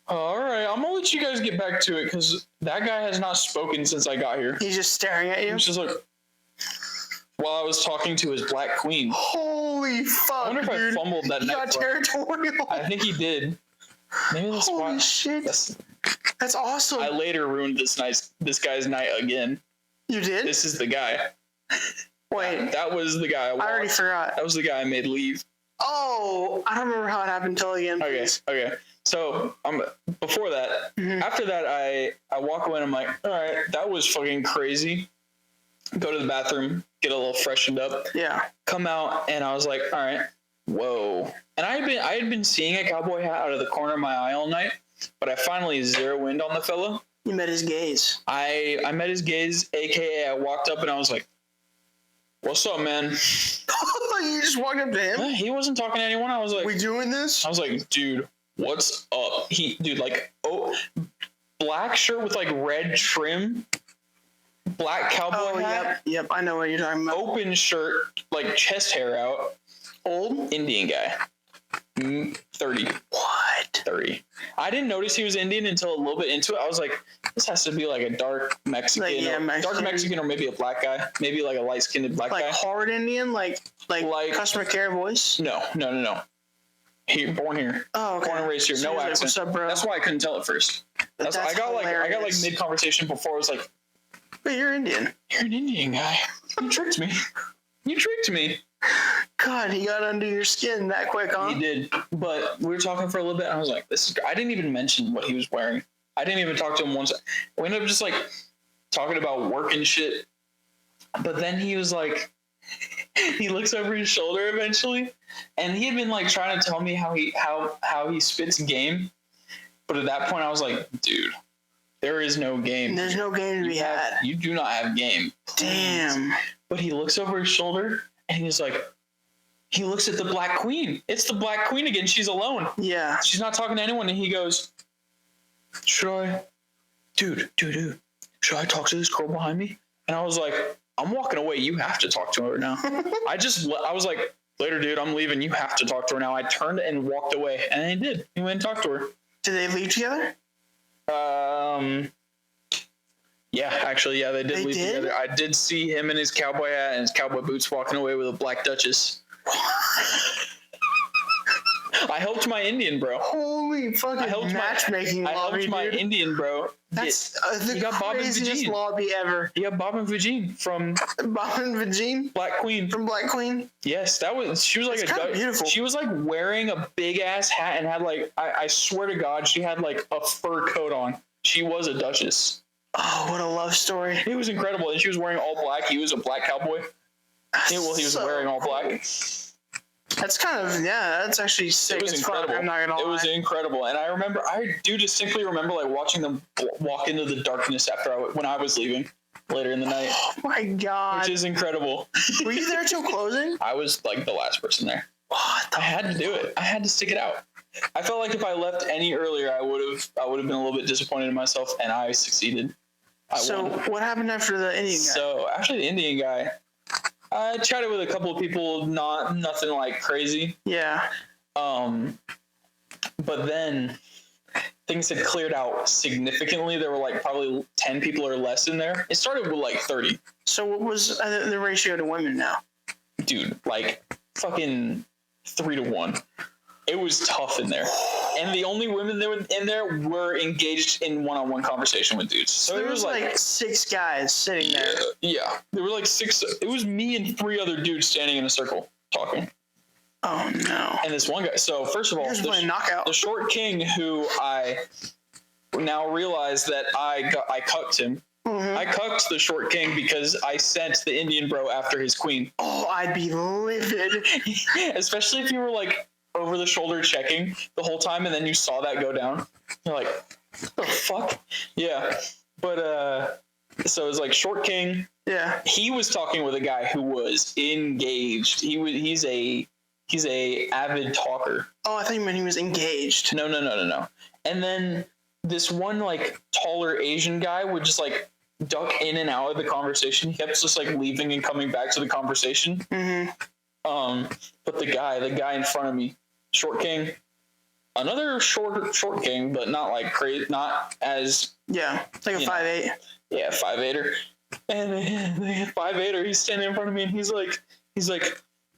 all right, I'm gonna let you guys get back to it because that guy has not spoken since I got here. He's just staring at you? He's just like, while I was talking to his black queen. Holy fuck, I wonder if dude. I fumbled that night. He got territorial. I think he did. Maybe that's why. Holy shit. That's awesome. I later ruined this guy's night again. You did? This is the guy. Wait. That was the guy. I already forgot. That was the guy I made leave. Oh, I don't remember how it happened. Tell again, please. Okay. So before that, after that, I walk away and I'm like, all right, that was fucking crazy. Go to the bathroom, get a little freshened up. Yeah. Come out, and I was like, all right, whoa. And I had been seeing a cowboy hat out of the corner of my eye all night, but I finally zeroed in on the fella. You met his gaze. I met his gaze, aka I walked up and I was like, what's up, man? You just walked up to him? He wasn't talking to anyone. I was like, we doing this? I was like, dude, what's up? Black shirt with like red trim, black cowboy hat. Yep, I know what you're talking about. Open shirt, like chest hair out. Old? Indian guy. 30. What? 30. I didn't notice he was Indian until a little bit into it. I was like, this has to be like a dark Mexican. Dark Mexican or maybe a black guy. Maybe like a light-skinned black guy. Like hard Indian? Like customer care voice? No. Born here. Oh, okay. Born and raised here. No accent. What's up, bro? That's why I couldn't tell at first. I got like mid-conversation before I was like, but you're Indian. You're an Indian guy. You tricked me. God, he got under your skin that quick, huh? He did. But we were talking for a little bit, and I was like, I didn't even mention what he was wearing. I didn't even talk to him once. We ended up just like talking about work and shit. But then he was like, he looks over his shoulder eventually, and he had been like trying to tell me how he spits game. But at that point, I was like, dude, there is no game. There's no game to be had. You do not have game. Damn. But he looks over his shoulder, and he's like, he looks at the Black Queen. It's the Black Queen again. She's alone. Yeah. She's not talking to anyone. And he goes, should dude, should I talk to this girl behind me? And I was like, I'm walking away. You have to talk to her now. I was like, later, dude, I'm leaving. You have to talk to her now. I turned and walked away, and he did. He went and talked to her. Did they leave together? Yeah, actually, yeah, they did leave did? together. I did see him in his cowboy hat and his cowboy boots walking away with a black Duchess. I helped my Indian bro. Holy fucking matchmaking I lobby, helped my dude. Indian bro. That's the he got Bob and craziest Vagine. lobby ever. He got Bob and Vagine from Bob and Vagine Black Queen. from Black Queen. Yes, she was like That's kinda beautiful. She was like wearing a big ass hat and had like I swear to God, she had like a fur coat on. She was a duchess. Oh, what a love story. It was incredible, and she was wearing all black. He was a black cowboy. He was So wearing all black. That's kind of, that's actually sick. It was as incredible. Fuck, I'm not gonna lie. It was incredible, and I do distinctly remember like watching them walk into the darkness when I was leaving later in the night, Oh my god. which is incredible. Were you there till closing? I was like the last person there. What the I had to do it. I had to stick it out. I felt like if I left any earlier, I would have been a little bit disappointed in myself, and I succeeded. I won. what happened after the Indian guy? So after the Indian guy, I chatted with a couple of people, nothing like crazy. Yeah. But then things had cleared out significantly. There were like probably 10 people or less in there. It started with like 30. So what was the ratio to women now? Dude, like fucking 3-1. It was tough in there. And the only women that were in there were engaged in one-on-one conversation with dudes. So there was like 6 guys sitting there. Yeah. There were like 6. It was me and 3 other dudes standing in a circle talking. Oh no. And this one guy. So first of all, Here's playing knockout. the short king, who I now realize that I cucked him. Mm-hmm. I cucked the short king because I sent the Indian bro after his queen. Oh, I'd be livid. Especially if you were like over the shoulder checking the whole time and then you saw that go down. You're like, what the fuck? Yeah. But so it was like short king. Yeah. He was talking with a guy who was engaged. He's a avid talker. Oh, I thought you meant he was engaged. No. And then this one like taller Asian guy would just like duck in and out of the conversation. He kept just like leaving and coming back to the conversation. Mm-hmm. But the guy in front of me, short king, another short king, but not like crazy, not as Yeah, like a 5'8". Yeah, 5'8". And the 5'8", he's standing in front of me and he's like,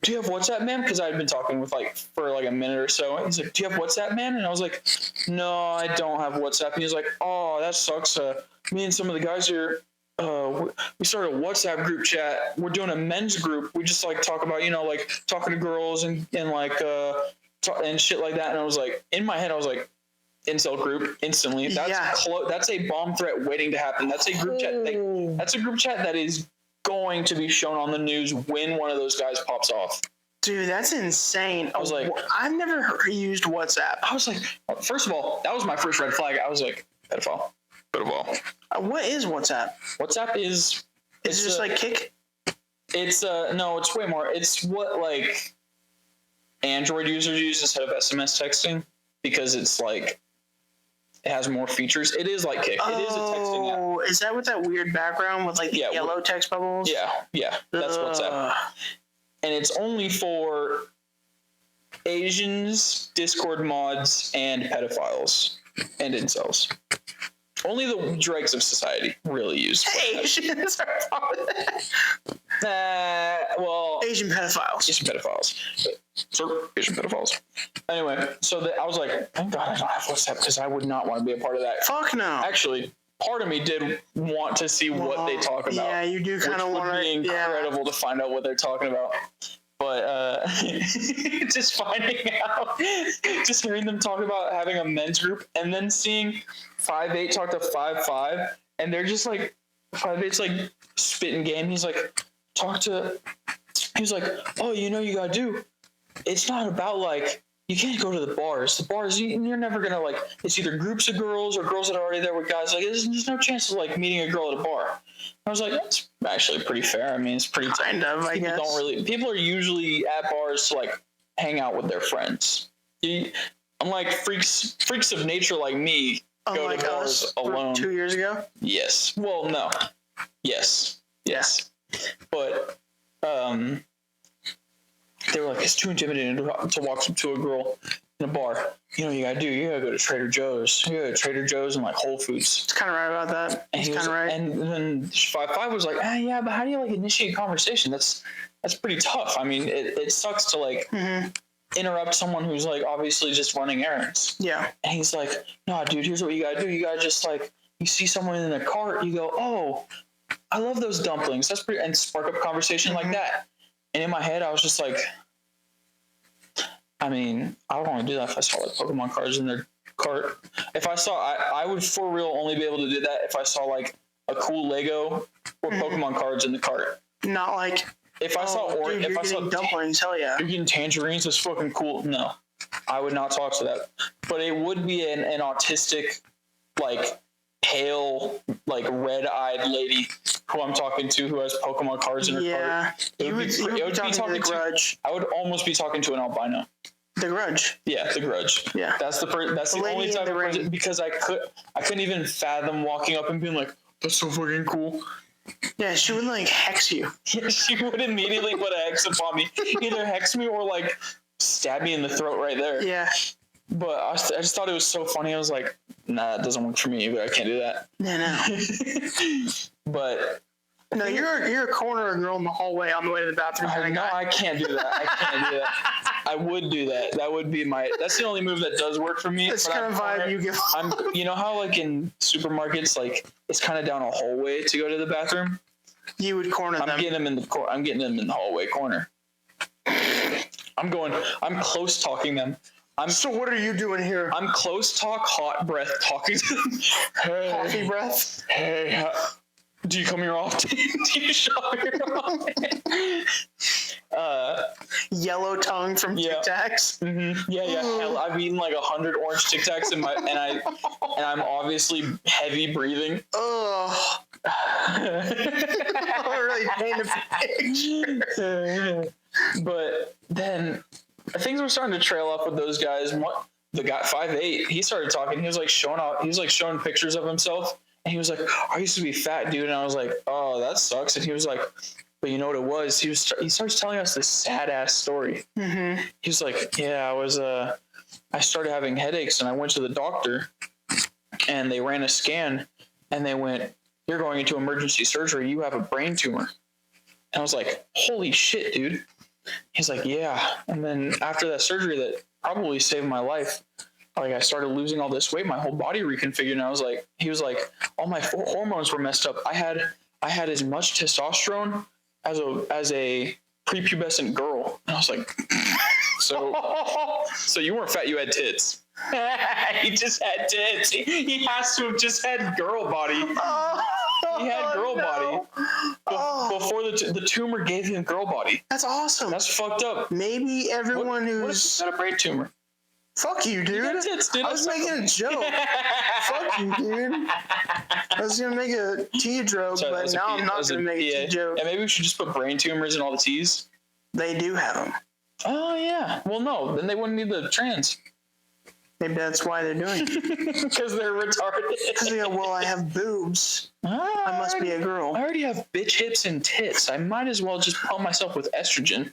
do you have WhatsApp, man? Because I'd been talking with like for like a minute or so. He's like, do you have WhatsApp, man? And I was like, no, I don't have WhatsApp. And he's like, oh, that sucks. Me and some of the guys here, we started a WhatsApp group chat. We're doing a men's group. We just like talk about, like talking to girls and like and shit like that. And I was like, in my head, I was like, incel group instantly. That's that's a bomb threat waiting to happen. That's a group chat. That's a group chat that is going to be shown on the news when one of those guys pops off. Dude, that's insane. I was like, I've never used WhatsApp. I was like, first of all, that was my first red flag. I was like, pedophile. What is WhatsApp? WhatsApp is it just like Kik? It's no, it's way more. It's what like Android users use instead of SMS texting because it's like it has more features. It is like Kik. It is a texting app. Oh, is that with that weird background with like the yellow text bubbles? Yeah. That's WhatsApp. And it's only for Asians, Discord mods, and pedophiles and incels. Only the dregs of society really use WhatsApp. Asians are part of that. Well, Asian pedophiles. Asian pedophiles. Anyway, so I was like, thank God I don't have WhatsApp because I would not want to be a part of that. Fuck no. Actually, part of me did want to see what they talk about. Yeah, you do kind of want to. Which would be incredible to find out what they're talking about. But just finding out, just hearing them talk about having a men's group and then seeing 5'8" talk to 5'5", and they're just like, 5'8's like spitting game. He's like, he's like, oh, you gotta do. It's not about like, you can't go to the bars. The bars, you're never gonna like, it's either groups of girls or girls that are already there with guys. Like, there's no chance of like meeting a girl at a bar. I was like, that's actually pretty fair. I mean, it's pretty kind of, I guess. People are usually at bars to like hang out with their friends. Unlike freaks of nature like me, Unlike go to bars us alone. 2 years ago. Yes. Well, no. Yes. But they were like, it's too intimidating to walk up to a girl in a bar. You know what you gotta do? You gotta go to Trader Joe's. You go to Trader Joe's and like Whole Foods. It's kind of right about that. And He's kind of right. And then 5'5" was like, yeah, but how do you like initiate conversation? That's pretty tough. I mean, it sucks to like interrupt someone who's like obviously just running errands. Yeah. And he's like, no, dude, here's what you gotta do. You gotta just like, you see someone in a cart, you go, oh, I love those dumplings. That's pretty, and spark up conversation like that. And in my head, I was just like, I mean, I would want to do that if I saw like Pokemon cards in their cart. If I saw, I would for real only be able to do that if I saw like a cool Lego or Pokemon cards in the cart. Not like, if I saw dumplings, hell yeah. You're getting tangerines, that's fucking cool. No, I would not talk to that. But it would be an autistic, like pale, like red-eyed lady who I'm talking to who has Pokemon cards in her cart. Yeah, you would be talking to The Grudge. I would almost be talking to an albino. The Grudge. Yeah, The Grudge. Yeah, that's the only type of person, because I couldn't even fathom walking up and being like, that's so fucking cool. Yeah, she would like hex you. Yeah, she would immediately put a hex upon me. Either hex me or like stab me in the throat right there. Yeah. But I just thought it was so funny. I was like, nah, that doesn't work for me. But I can't do that. No. But no, you're a corner girl in the hallway on the way to the bathroom. I can't do that. I can't do that. I would do that. That would be that's the only move that does work for me. That's kind of vibe you give. You know how like in supermarkets, like it's kind of down a hallway to go to the bathroom. You would corner them. I'm getting them in the hallway corner. I'm close talking them. So what are you doing here? I'm close talk, hot breath talking to them. Hey, coffee breath. Hey, do you come here often? Do you shop here often? Yellow tongue from Tic Tacs. Mm-hmm. Yeah. Hell, I've eaten like 100 orange Tic Tacs and I'm obviously heavy breathing. Oh. I'm really painting a picture. But then things were starting to trail off with those guys. The guy 5'8", he started talking. He was like showing pictures of himself, and he was like, "I used to be fat, dude." And I was like, "Oh, that sucks." And he was like, "But you know what it was?" He starts telling us this sad ass story. Mm-hmm. He was like, "Yeah, I started having headaches, and I went to the doctor, and they ran a scan, and they went, 'You're going into emergency surgery. You have a brain tumor.'" And I was like, "Holy shit, dude." He's like, "Yeah." And then after that surgery that probably saved my life, like I started losing all this weight, my whole body reconfigured. And he was like, all my hormones were messed up. I had as much testosterone as a prepubescent girl. And I was like, so you weren't fat, you had tits. He just had tits. He has to have just had girl body. He had girl body before the tumor gave him girl body. That's awesome. That's fucked up. Maybe everyone who's... What if you got a brain tumor? Fuck you, dude. You got tits, dude. I was making a joke. Fuck you, dude. I was going to make a tea joke, but now I'm not going to make a tea joke. Yeah, maybe we should just put brain tumors in all the teas. They do have them. Oh, yeah. Well, no. Then they wouldn't need the trans. Maybe that's why they're doing it. Because they're retarded. Because they go, well, I have boobs. I must be a girl. I already have bitch hips and tits. I might as well just pump myself with estrogen.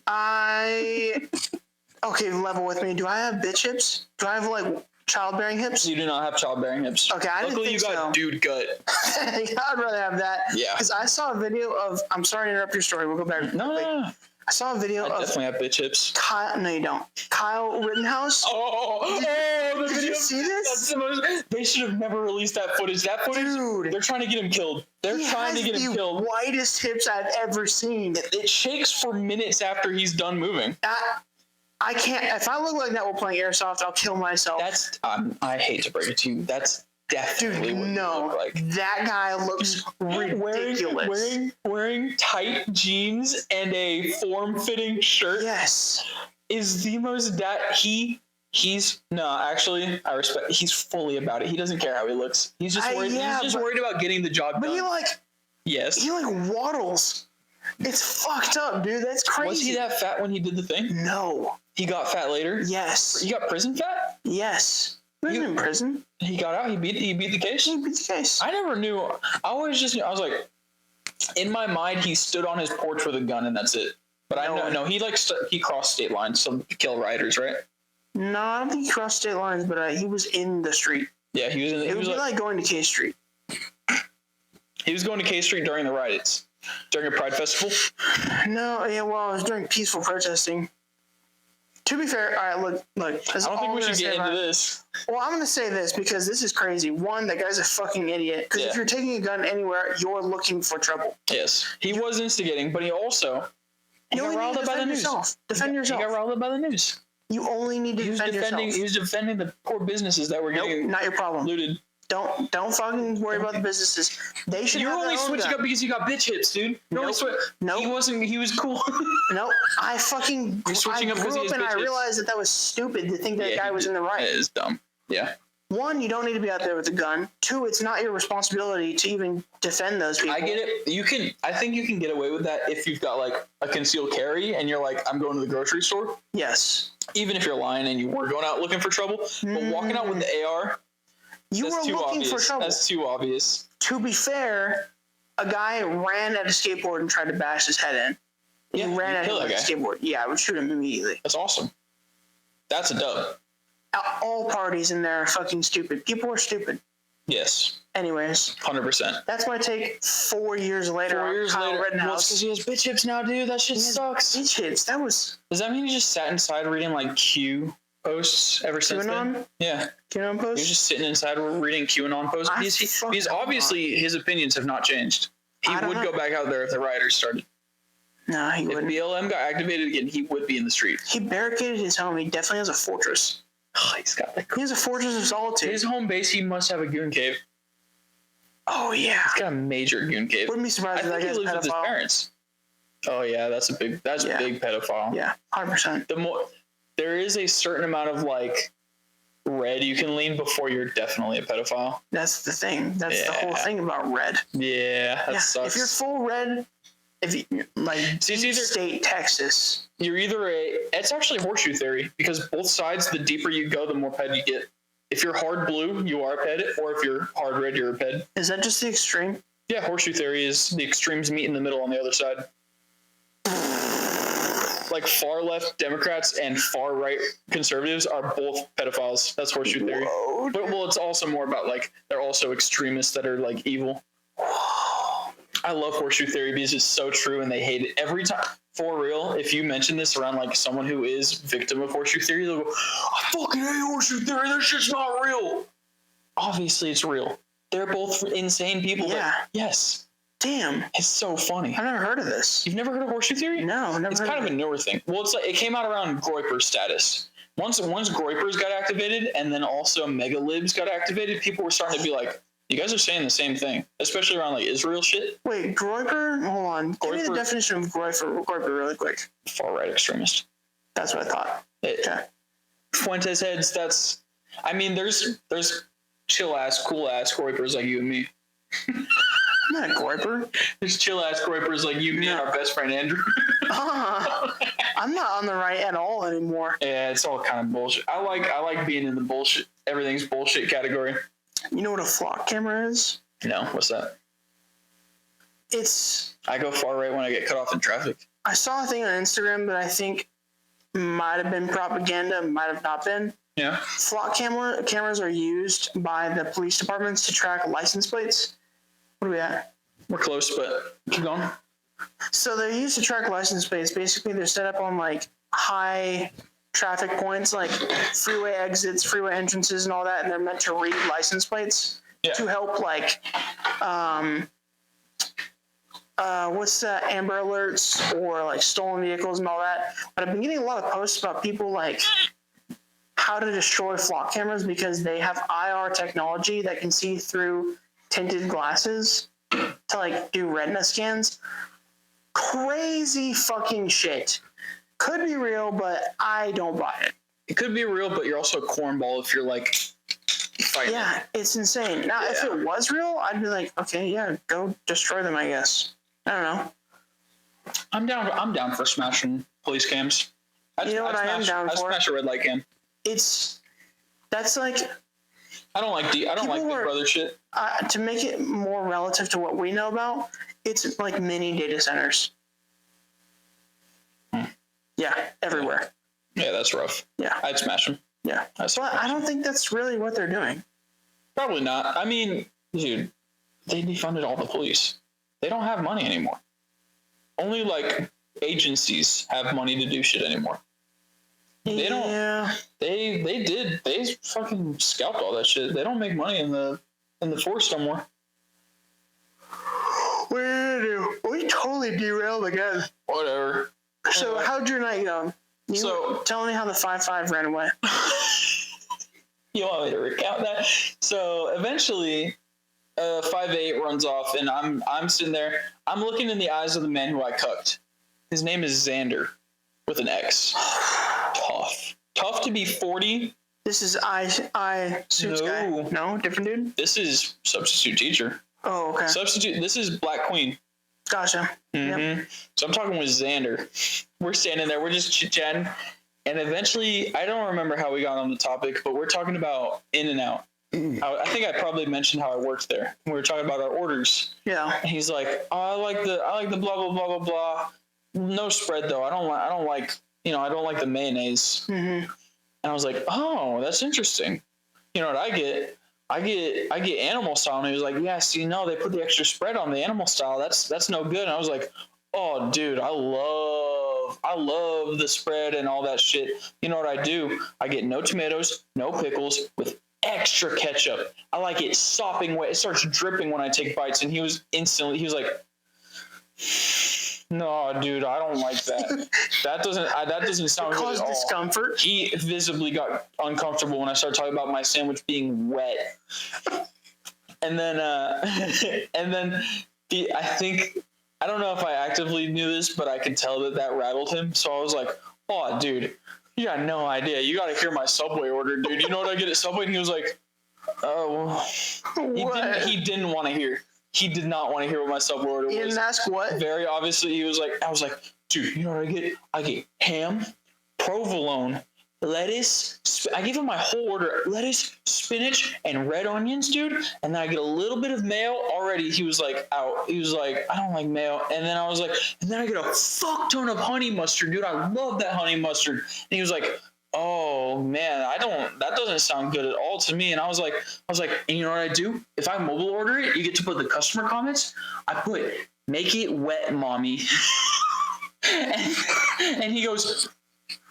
Okay, level with me. Do I have bitch hips? Do I have, like, childbearing hips? You do not have childbearing hips. Okay, I didn't think so. Luckily, you got dude gut. I'd rather have that. Yeah. Because I saw a video of... I'm sorry to interrupt your story. We'll go back. No. I saw a video I of... definitely have bitch hips. Kyle... No, you don't. Kyle Rittenhouse. The Did video. you see this? That's the most... They should have never released that footage. That footage... Dude. They're trying to get him killed. They're trying to get him killed. The whitest hips I've ever seen. It shakes for minutes after he's done moving. I can't... If I look like that while playing Airsoft, I'll kill myself. That's... I hate to break it to you. That's definitely what you look like. That guy looks ridiculous. Wearing tight jeans and a form-fitting shirt. Yes. Is the most... I respect... He's fully about it. He doesn't care how he looks. He's just worried, worried about getting the job done. But he waddles. It's fucked up, dude. That's crazy. Was he that fat when he did the thing? No. He got fat later? Yes. You got prison fat? Yes. He was in prison. He got out. He beat the case. He beat the case. I never knew. I always just knew. I was like, in my mind, he stood on his porch with a gun and that's it. But he crossed state lines to kill rioters, right? No, I don't think he crossed state lines, but he was in the street. Yeah, he was in. It would be like going to K Street. He was going to K Street during the riots, during a Pride festival. No, yeah, well, it was during peaceful protesting. To be fair, all right, look. I don't think we should get into this. Well, I'm going to say this because this is crazy. One, that guy's a fucking idiot. Because if you're taking a gun anywhere, you're looking for trouble. Yes, he was instigating, but he also got riled up by the news. Defend yourself. He got riled up by the news. You only need to defend yourself. He was defending the poor businesses that were getting not your problem. looted. Don't fucking worry about the businesses. They should. You're have only their own switching gun. up because you got bitch hits, dude. Nope. He wasn't. He was cool. No, I fucking. You're switching up because he has and bitch I hits. realized that was stupid to think that guy was in the right. It is dumb. Yeah. One, you don't need to be out there with a gun. Two, it's not your responsibility to even defend those people. I get it. I think you can get away with that if you've got like a concealed carry and you're like, I'm going to the grocery store. Yes. Even if you're lying and you were going out looking for trouble, but walking out with the AR, you were looking for trouble. That's too obvious. To be fair, a guy ran at a skateboard and tried to bash his head in. He ran at him with a skateboard. Yeah, I would shoot him immediately. That's awesome. That's a dub. All parties in there are fucking stupid. People are stupid. Yes. Anyways. 100%. That's my take 4 years later. 4 years later. Rittenhouse. Well, it's because he has bitch hips now, dude. That shit sucks. Bitch hips. That was... Does that mean he just sat inside reading like Q posts ever since then? Yeah. QAnon posts? He was just sitting inside reading QAnon posts. Because obviously his opinions have not changed. He would go back out there if the rioters started. No, he wouldn't. If BLM got activated again, he would be in the street. He barricaded his home. He definitely has a fortress. Oh, he has a fortress of solitude. His home base, he must have a goon cave. Oh, yeah. He's got a major goon cave. Wouldn't be surprised if that guy's he lives with his parents. Oh, yeah, that's a big pedophile. Yeah, 100%. There is a certain amount of, like, red you can lean before you're definitely a pedophile. That's the thing. That's the whole thing about red. Yeah, that sucks. If you're full red, if you, like, state Texas. You're either it's actually horseshoe theory, because both sides, the deeper you go, the more ped you get. If you're hard blue, you are a ped, or if you're hard red, you're a ped. Is that just the extreme? Yeah, horseshoe theory is the extremes meet in the middle on the other side. Like far left Democrats and far right conservatives are both pedophiles. That's horseshoe theory. Whoa. But it's also more about like they're also extremists that are like evil. I love horseshoe theory because it's so true and they hate it every time. For real, if you mention this around like someone who is victim of horseshoe theory, they'll go, I fucking hate horseshoe theory. That shit's not real. Obviously, it's real. They're both insane people. Yeah. Yes. Damn. It's so funny. I've never heard of this. You've never heard of horseshoe theory? No, never. It's kind of a newer thing. Well, it's like it came out around Groyper status. Once Groypers got activated, and then also megalibs got activated, people were starting to be like, you guys are saying the same thing, especially around like Israel shit. Wait, Groyper? Hold on. Give me the definition of Groyper really quick. Far right extremist. That's what I thought. Okay. Fuentes heads. I mean, there's chill ass, cool ass Groypers like you and me. I'm not a Groyper. There's chill ass Groypers like you, me, and our best friend Andrew. I'm not on the right at all anymore. Yeah, it's all kind of bullshit. I like being in the bullshit. Everything's bullshit category. You know what a flock camera is? No, what's that? I go far right when I get cut off in traffic. I saw a thing on Instagram that I think might have been propaganda, might have not been. Yeah. Flock cameras are used by the police departments to track license plates. What are we at? We're close, but keep going. So they're used to track license plates. Basically, they're set up on like high traffic points, like freeway exits, freeway entrances, and all that, and they're meant to read license plates to help, like, what's that, Amber Alerts or like stolen vehicles and all that. But I've been getting a lot of posts about people like how to destroy flock cameras because they have IR technology that can see through tinted glasses to like do retina scans. Crazy fucking shit. Could be real, but I don't buy it. It could be real, but you're also a cornball if you're like fighting. Yeah, it's insane. Now, if it was real, I'd be like, okay, yeah, go destroy them, I guess. I don't know. I'm down for smashing police cams. You know what I am down for? I'd smash a red light cam. That's like I don't like Big Brother shit. To make it more relative to what we know about, it's like mini data centers. Yeah, everywhere. Yeah, that's rough. Yeah. I'd smash them. Yeah. But I don't think that's really what they're doing. Probably not. I mean, dude, they defunded all the police. They don't have money anymore. Only like agencies have money to do shit anymore. They don't. Yeah. They fucking scalped all that shit. They don't make money in the force no more. We totally derailed again. Whatever. So how'd your night go? Tell me how the 5-5 ran away. You want me to recount that? So eventually, 5-8 runs off, and I'm sitting there. I'm looking in the eyes of the man who I cucked. His name is Xander, with an X. Tough to be 40. This is I suits guy. No, different dude. This is substitute teacher. Oh, okay. This is Black Queen. Gotcha. Mm-hmm. Yep. So I'm talking with Xander. We're standing there. We're just chit-chatting. And eventually, I don't remember how we got on the topic, but we're talking about In-N-Out. I think I probably mentioned how I worked there. We were talking about our orders. Yeah. And he's like, "Oh, I like the blah blah blah blah blah. No spread though. I don't like the mayonnaise." Mm-hmm. And I was like, "Oh, that's interesting. You know what I get? I get animal style." And he was like, "Yeah, see, no, they put the extra spread on the animal style. That's no good." And I was like, "Oh, dude, I love the spread and all that shit. You know what I do? I get no tomatoes, no pickles, with extra ketchup. I like it sopping wet. It starts dripping when I take bites." And he was like, "No, dude, I don't like that. That doesn't sound good at all." Discomfort. He visibly got uncomfortable when I started talking about my sandwich being wet. And then I don't know if I actively knew this, but I could tell that rattled him. So I was like, "Oh, dude, you got no idea. You got to hear my Subway order, dude. You know what I get at Subway?" And he was like, "Oh, he didn't want to hear. He did not want to hear what my Subway order was." He didn't ask what? Very obviously, I was like, "Dude, you know what I get? I get ham, provolone, lettuce." I gave him my whole order: lettuce, spinach, and red onions, dude. And then I get a little bit of mayo. Already, he was like, out. He was like, "I don't like mayo." And then I was like, and then I get a fuck ton of honey mustard, dude. I love that honey mustard. And he was like, "Oh man, that doesn't sound good at all to me." And I was like, and you know what I do? If I mobile order it, you get to put the customer comments. I put, "Make it wet, mommy." and he goes,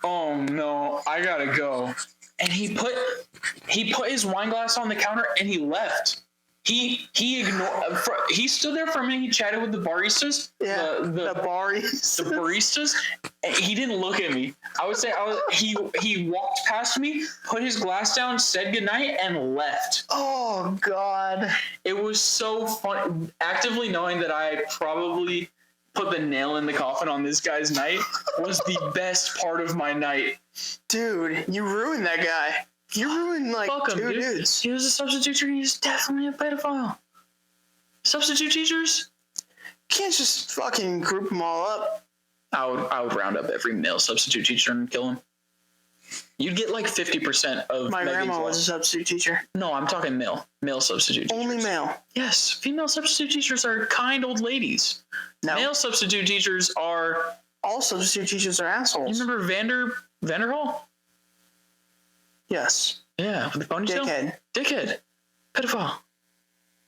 "Oh no, I gotta go." And he put his wine glass on the counter and he left. He ignored. He stood there for a minute. He chatted with the baristas. Yeah, the baristas. He didn't look at me. I would say he walked past me, put his glass down, said goodnight, and left. Oh God! It was so fun. Actively knowing that I probably put the nail in the coffin on this guy's night was the best part of my night. Dude, you ruined that guy. You ruined like two dudes. He was a substitute teacher. He's definitely a pedophile. Substitute teachers? Can't just fucking group them all up. I would round up every male substitute teacher and kill him. You'd get like 50% of my grandma was a substitute teacher. No, I'm talking male substitute teachers. Only male. Yes, female substitute teachers are kind old ladies. No. Male substitute teachers are... All substitute teachers are assholes. You remember Vanderhall? Yes. Yeah, with the ponytail? Dickhead. Pedophile.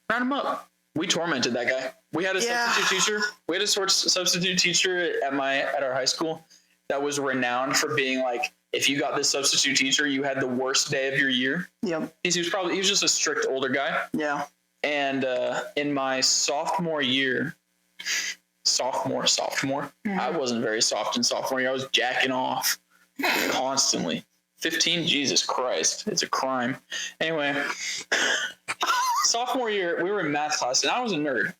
Round him up. We tormented that guy. We had a substitute teacher. We had a substitute teacher at our high school that was renowned for being like, if you got this substitute teacher, you had the worst day of your year. Yep. He was just a strict older guy. Yeah. And in my sophomore year, mm-hmm. I wasn't very soft in sophomore year. I was jacking off constantly. 15, Jesus Christ, it's a crime. Anyway, sophomore year, we were in math class, and I was a nerd.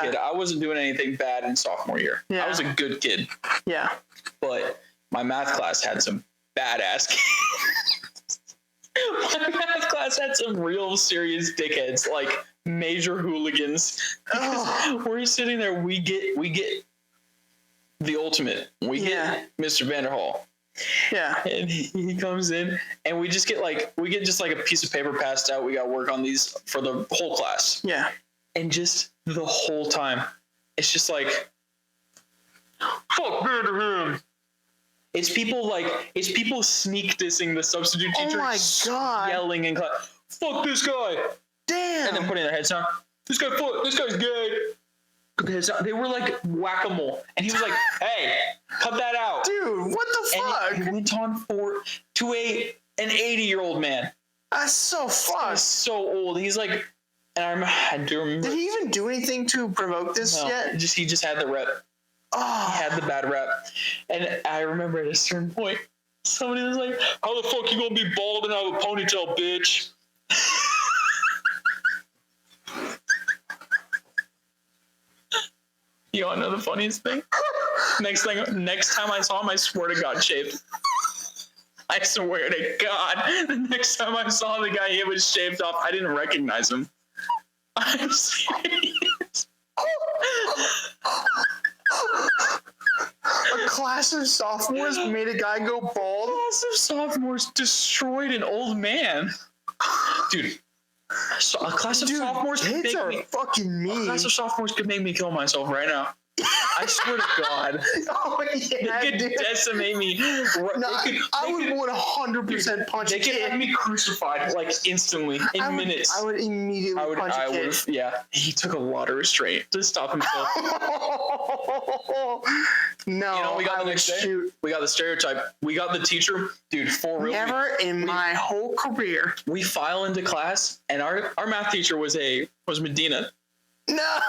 Kid. I wasn't doing anything bad in sophomore year. Yeah. I was a good kid. Yeah. But my math class had some badass kids. My math class had some real serious dickheads, like major hooligans. We're sitting there, we get the ultimate. We get Mr. Vanderhall. Yeah. And he comes in, and we get just like a piece of paper passed out. We got to work on these for the whole class. Yeah. And just the whole time, it's just like, fuck him. It's people sneak dissing the substitute teacher. Oh my God. Yelling in class, fuck this guy. Damn. And then putting their heads down. This guy's gay. They were like whack-a-mole. And he was like, hey, cut that out. Dude, what the fuck? And he went on to an 80-year-old man. That's so fucked. He's so old. He's like, and I do remember. Did he even do anything to provoke this yet? He just had the rep. Oh. He had the bad rep. And I remember at a certain point, somebody was like, how the fuck you gonna be bald and have a ponytail, bitch? You wanna know the funniest thing? Next time I saw him, I swear to God, shaved. I swear to God, the next time I saw the guy, he was shaved off. I didn't recognize him. I'm serious. A class of sophomores made a guy go bald? A class of sophomores destroyed an old man. Dude, a class of sophomores could kids make are me... fucking mean. A class of sophomores could make me kill myself right now. I swear to God. Oh, yeah, They could dude. decimate me. No, I would 100% punch a They could kid. have me crucified like instantly in minutes. I would immediately punch a kid. Yeah. He took a lot of restraint to stop himself. No, You know, we got I the would next day. shoot. We got the stereotype. We got the teacher. Dude, for real. Never in my whole career. We file into class, and our math teacher was Medina. No!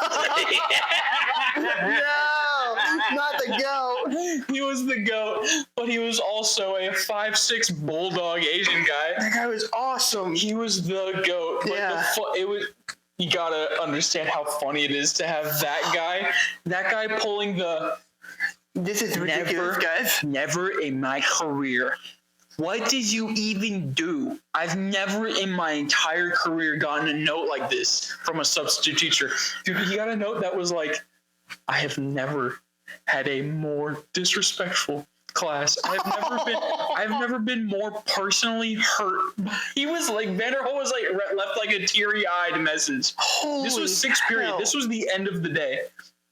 No! Not the goat. He was the goat, but he was also a 5'6" bulldog Asian guy. That guy was awesome. He was the goat. But Yeah. You gotta understand how funny it is to have that guy pulling the This is ridiculous, guys. never in my career. What did you even do? I've never in my entire career gotten a note like this from a substitute teacher. Dude, he got a note that was like, I have never had a more disrespectful class. I've never been more personally hurt. He was like, Vanderholt was like left like a teary-eyed message. This was sixth period. This was the end of the day.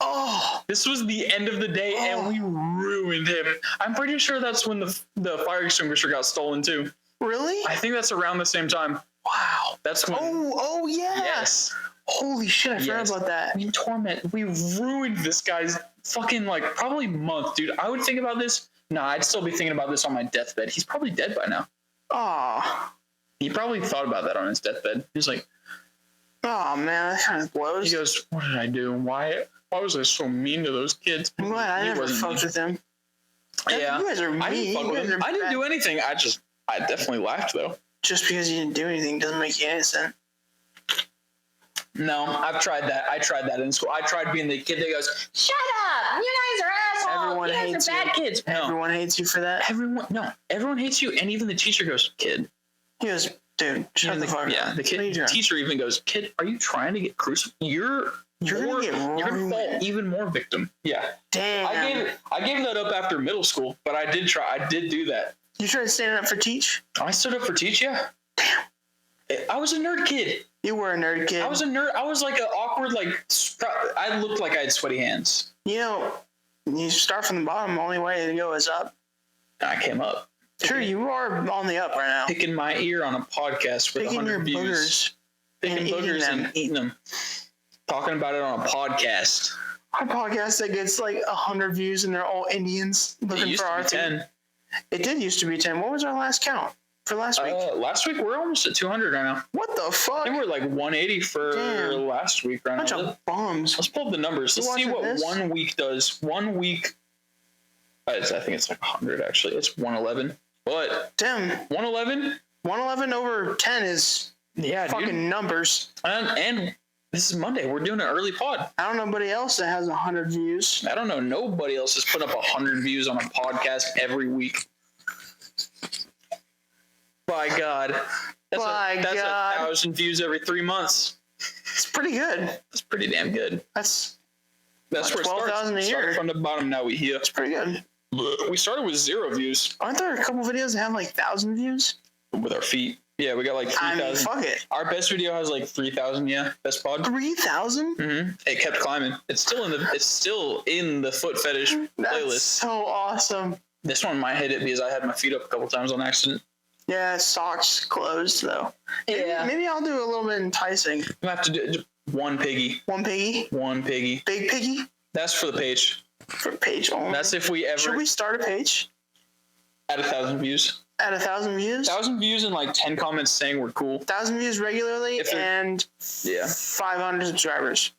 Oh, This was the end of the day, and we ruined him. I'm pretty sure that's when the fire extinguisher got stolen too. really? I think that's around the same time. Wow. That's when. Oh yeah. Yes. Holy shit, I forgot about that. We ruined this guy's fucking like probably month, dude. I would think about this. Nah, I'd still be thinking about this on my deathbed. He's probably dead by now. Oh. He probably thought about that on his deathbed. He was like, Oh man, that kind of blows. he goes, what did I do? Why was I so mean to those kids? I'm glad I He never wasn't fucked mean. with him. Yeah. You guys are mean. I didn't fuck You with guys him. are I didn't bad. do anything. I definitely laughed though. Just because you didn't do anything doesn't make you innocent. No, I've tried that. I tried that in school. I tried being the kid that goes, Shut up! You guys are assholes. Everyone you guys hates are bad you. kids. no. Everyone hates you for that. Everyone hates you, and even the teacher goes, kid. He goes, dude, shut the fuck up. Yeah, the What are you kid doing? teacher even goes, kid, are you trying to get crucified? You're gonna fall even more victim. Yeah. Damn. I gave that up after middle school, but I did do that. You tried standing up for teach? I stood up for teach, yeah. I was a nerd kid. You were a nerd kid. I was a nerd. I was like an awkward, I looked like I had sweaty hands. You know, you start from the bottom. The only way to go is up. I came up. Sure, you are on the up right now. Picking my ear on a podcast with Picking 100 your views. boogers. Picking and eating boogers them. and eating them. Talking about it on a podcast. Our podcast that gets like 100 views and they're all Indians It looking used for to our be 10. It did used to be 10. What was our last count for last week? Last week we're almost at 200 right now. What the I fuck? think we're like 180 for Damn. last week right Bunch now. of bums. Let's pull up the numbers. You Let's see watching what this? 1 week does. 1 week. I think it's like 100 actually. It's 111. But Damn. 111. 111 over 10 is Yeah, fucking dude. numbers. And this is Monday. We're doing an early pod. I don't know nobody else that has 100 views. I don't know. Nobody else has put up 100 views on a podcast every week. By God. That's By that's God. 1,000 views every 3 months. It's pretty good. That's pretty damn good. That's That's where it starts. 12,000 a Start year. from the bottom. Now we here. pretty good. We started with 0 views Aren't there a couple videos that have like 1,000 views? with our feet. Yeah, we got like 3,000. Fuck it. Our best video has like 3,000. Yeah, best pod. 3,000? Mm-hmm. It kept climbing. It's still in the foot fetish That's playlist. so awesome. This one might hit it because I had my feet up a couple times on accident. Yeah, socks closed though. Maybe I'll do a little bit enticing. You have to do just one piggy. One piggy? One piggy. Big piggy? That's for the page. For page only. That's if we ever Should we start a page at 1,000 views. at 1,000 views? 1,000 views and like 10 comments saying we're cool. 1,000 views regularly and Yeah. 500 subscribers.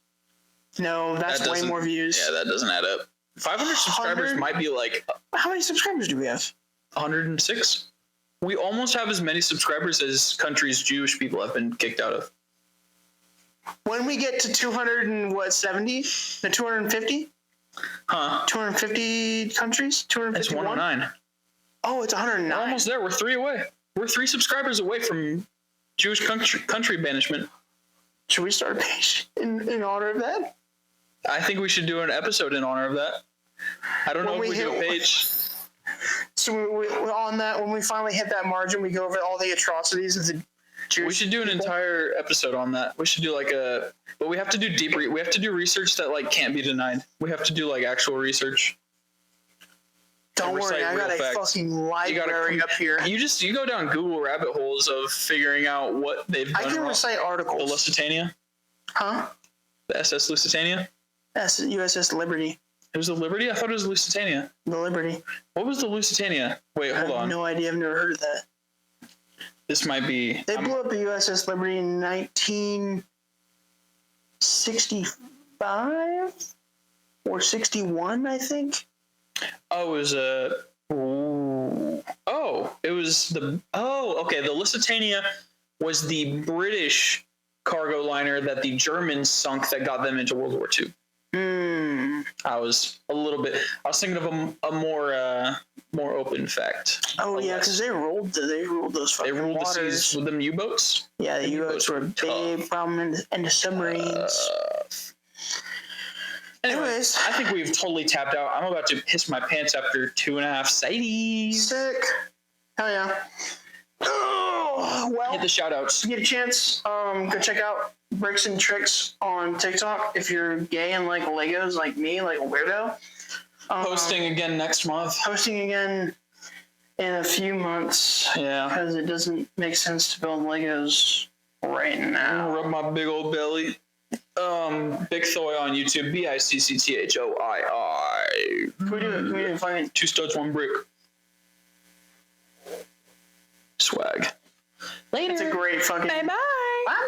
No, that's That way doesn't- more views. Yeah, that doesn't add up. 500 subscribers 100? might be like How many subscribers do we have? 106. We almost have as many subscribers as countries Jewish people have been kicked out of. When we get to 270? No, 250? Huh? 250 countries? It's 251? 109. Oh, it's 109. We're almost there. We're 3 away. We're 3 subscribers away from Jewish country banishment. Should we start a page in honor of that? I think we should do an episode in honor of that. I don't know When if we do a we hit- page. So on that, when we finally hit that margin, we go over all the atrocities of the Jewish. We should do an entire episode on that. We should do like but we have to do we have to do research that like can't be denied. We have to do like actual research. Don't worry, recite I got real a facts. fucking library up here. You go down Google rabbit holes of figuring out what they've done I can wrong. recite The articles. Lusitania, Huh? the SS Lusitania. That's USS Liberty. It was the Liberty. I thought it was Lusitania. The Liberty. What was the Lusitania? Wait, I hold have on. no idea. I've never heard of that. This might be. They blew up the USS Liberty in 1965 or 61, I think. Oh, it was it was the. Oh, okay. The Lusitania was the British cargo liner that the Germans sunk that got them into World War II. I was thinking of a more open fact. Oh yeah, because they ruled those They fucking ruled the waters. seas with them U-boats. Yeah, the The U-boats were a big tough. problem in the submarines. Anyway, Anyways. I think we've totally tapped out. I'm about to piss my pants after 2.5 cities. Sick. Hell yeah. Oh, well, Hit the shout outs. if you get a chance, go check out Bricks and Tricks on TikTok if you're gay and like Legos like me, like a weirdo. Posting again next month. Posting again in a few months Yeah. because it doesn't make sense to build Legos right I'm now. gonna rub my big old belly. Big Thoy on YouTube. BICCTHOII. Can we do it fucking 2 studs, 1 brick. Swag. Later. It's a great fucking. Bye bye. Bye bye.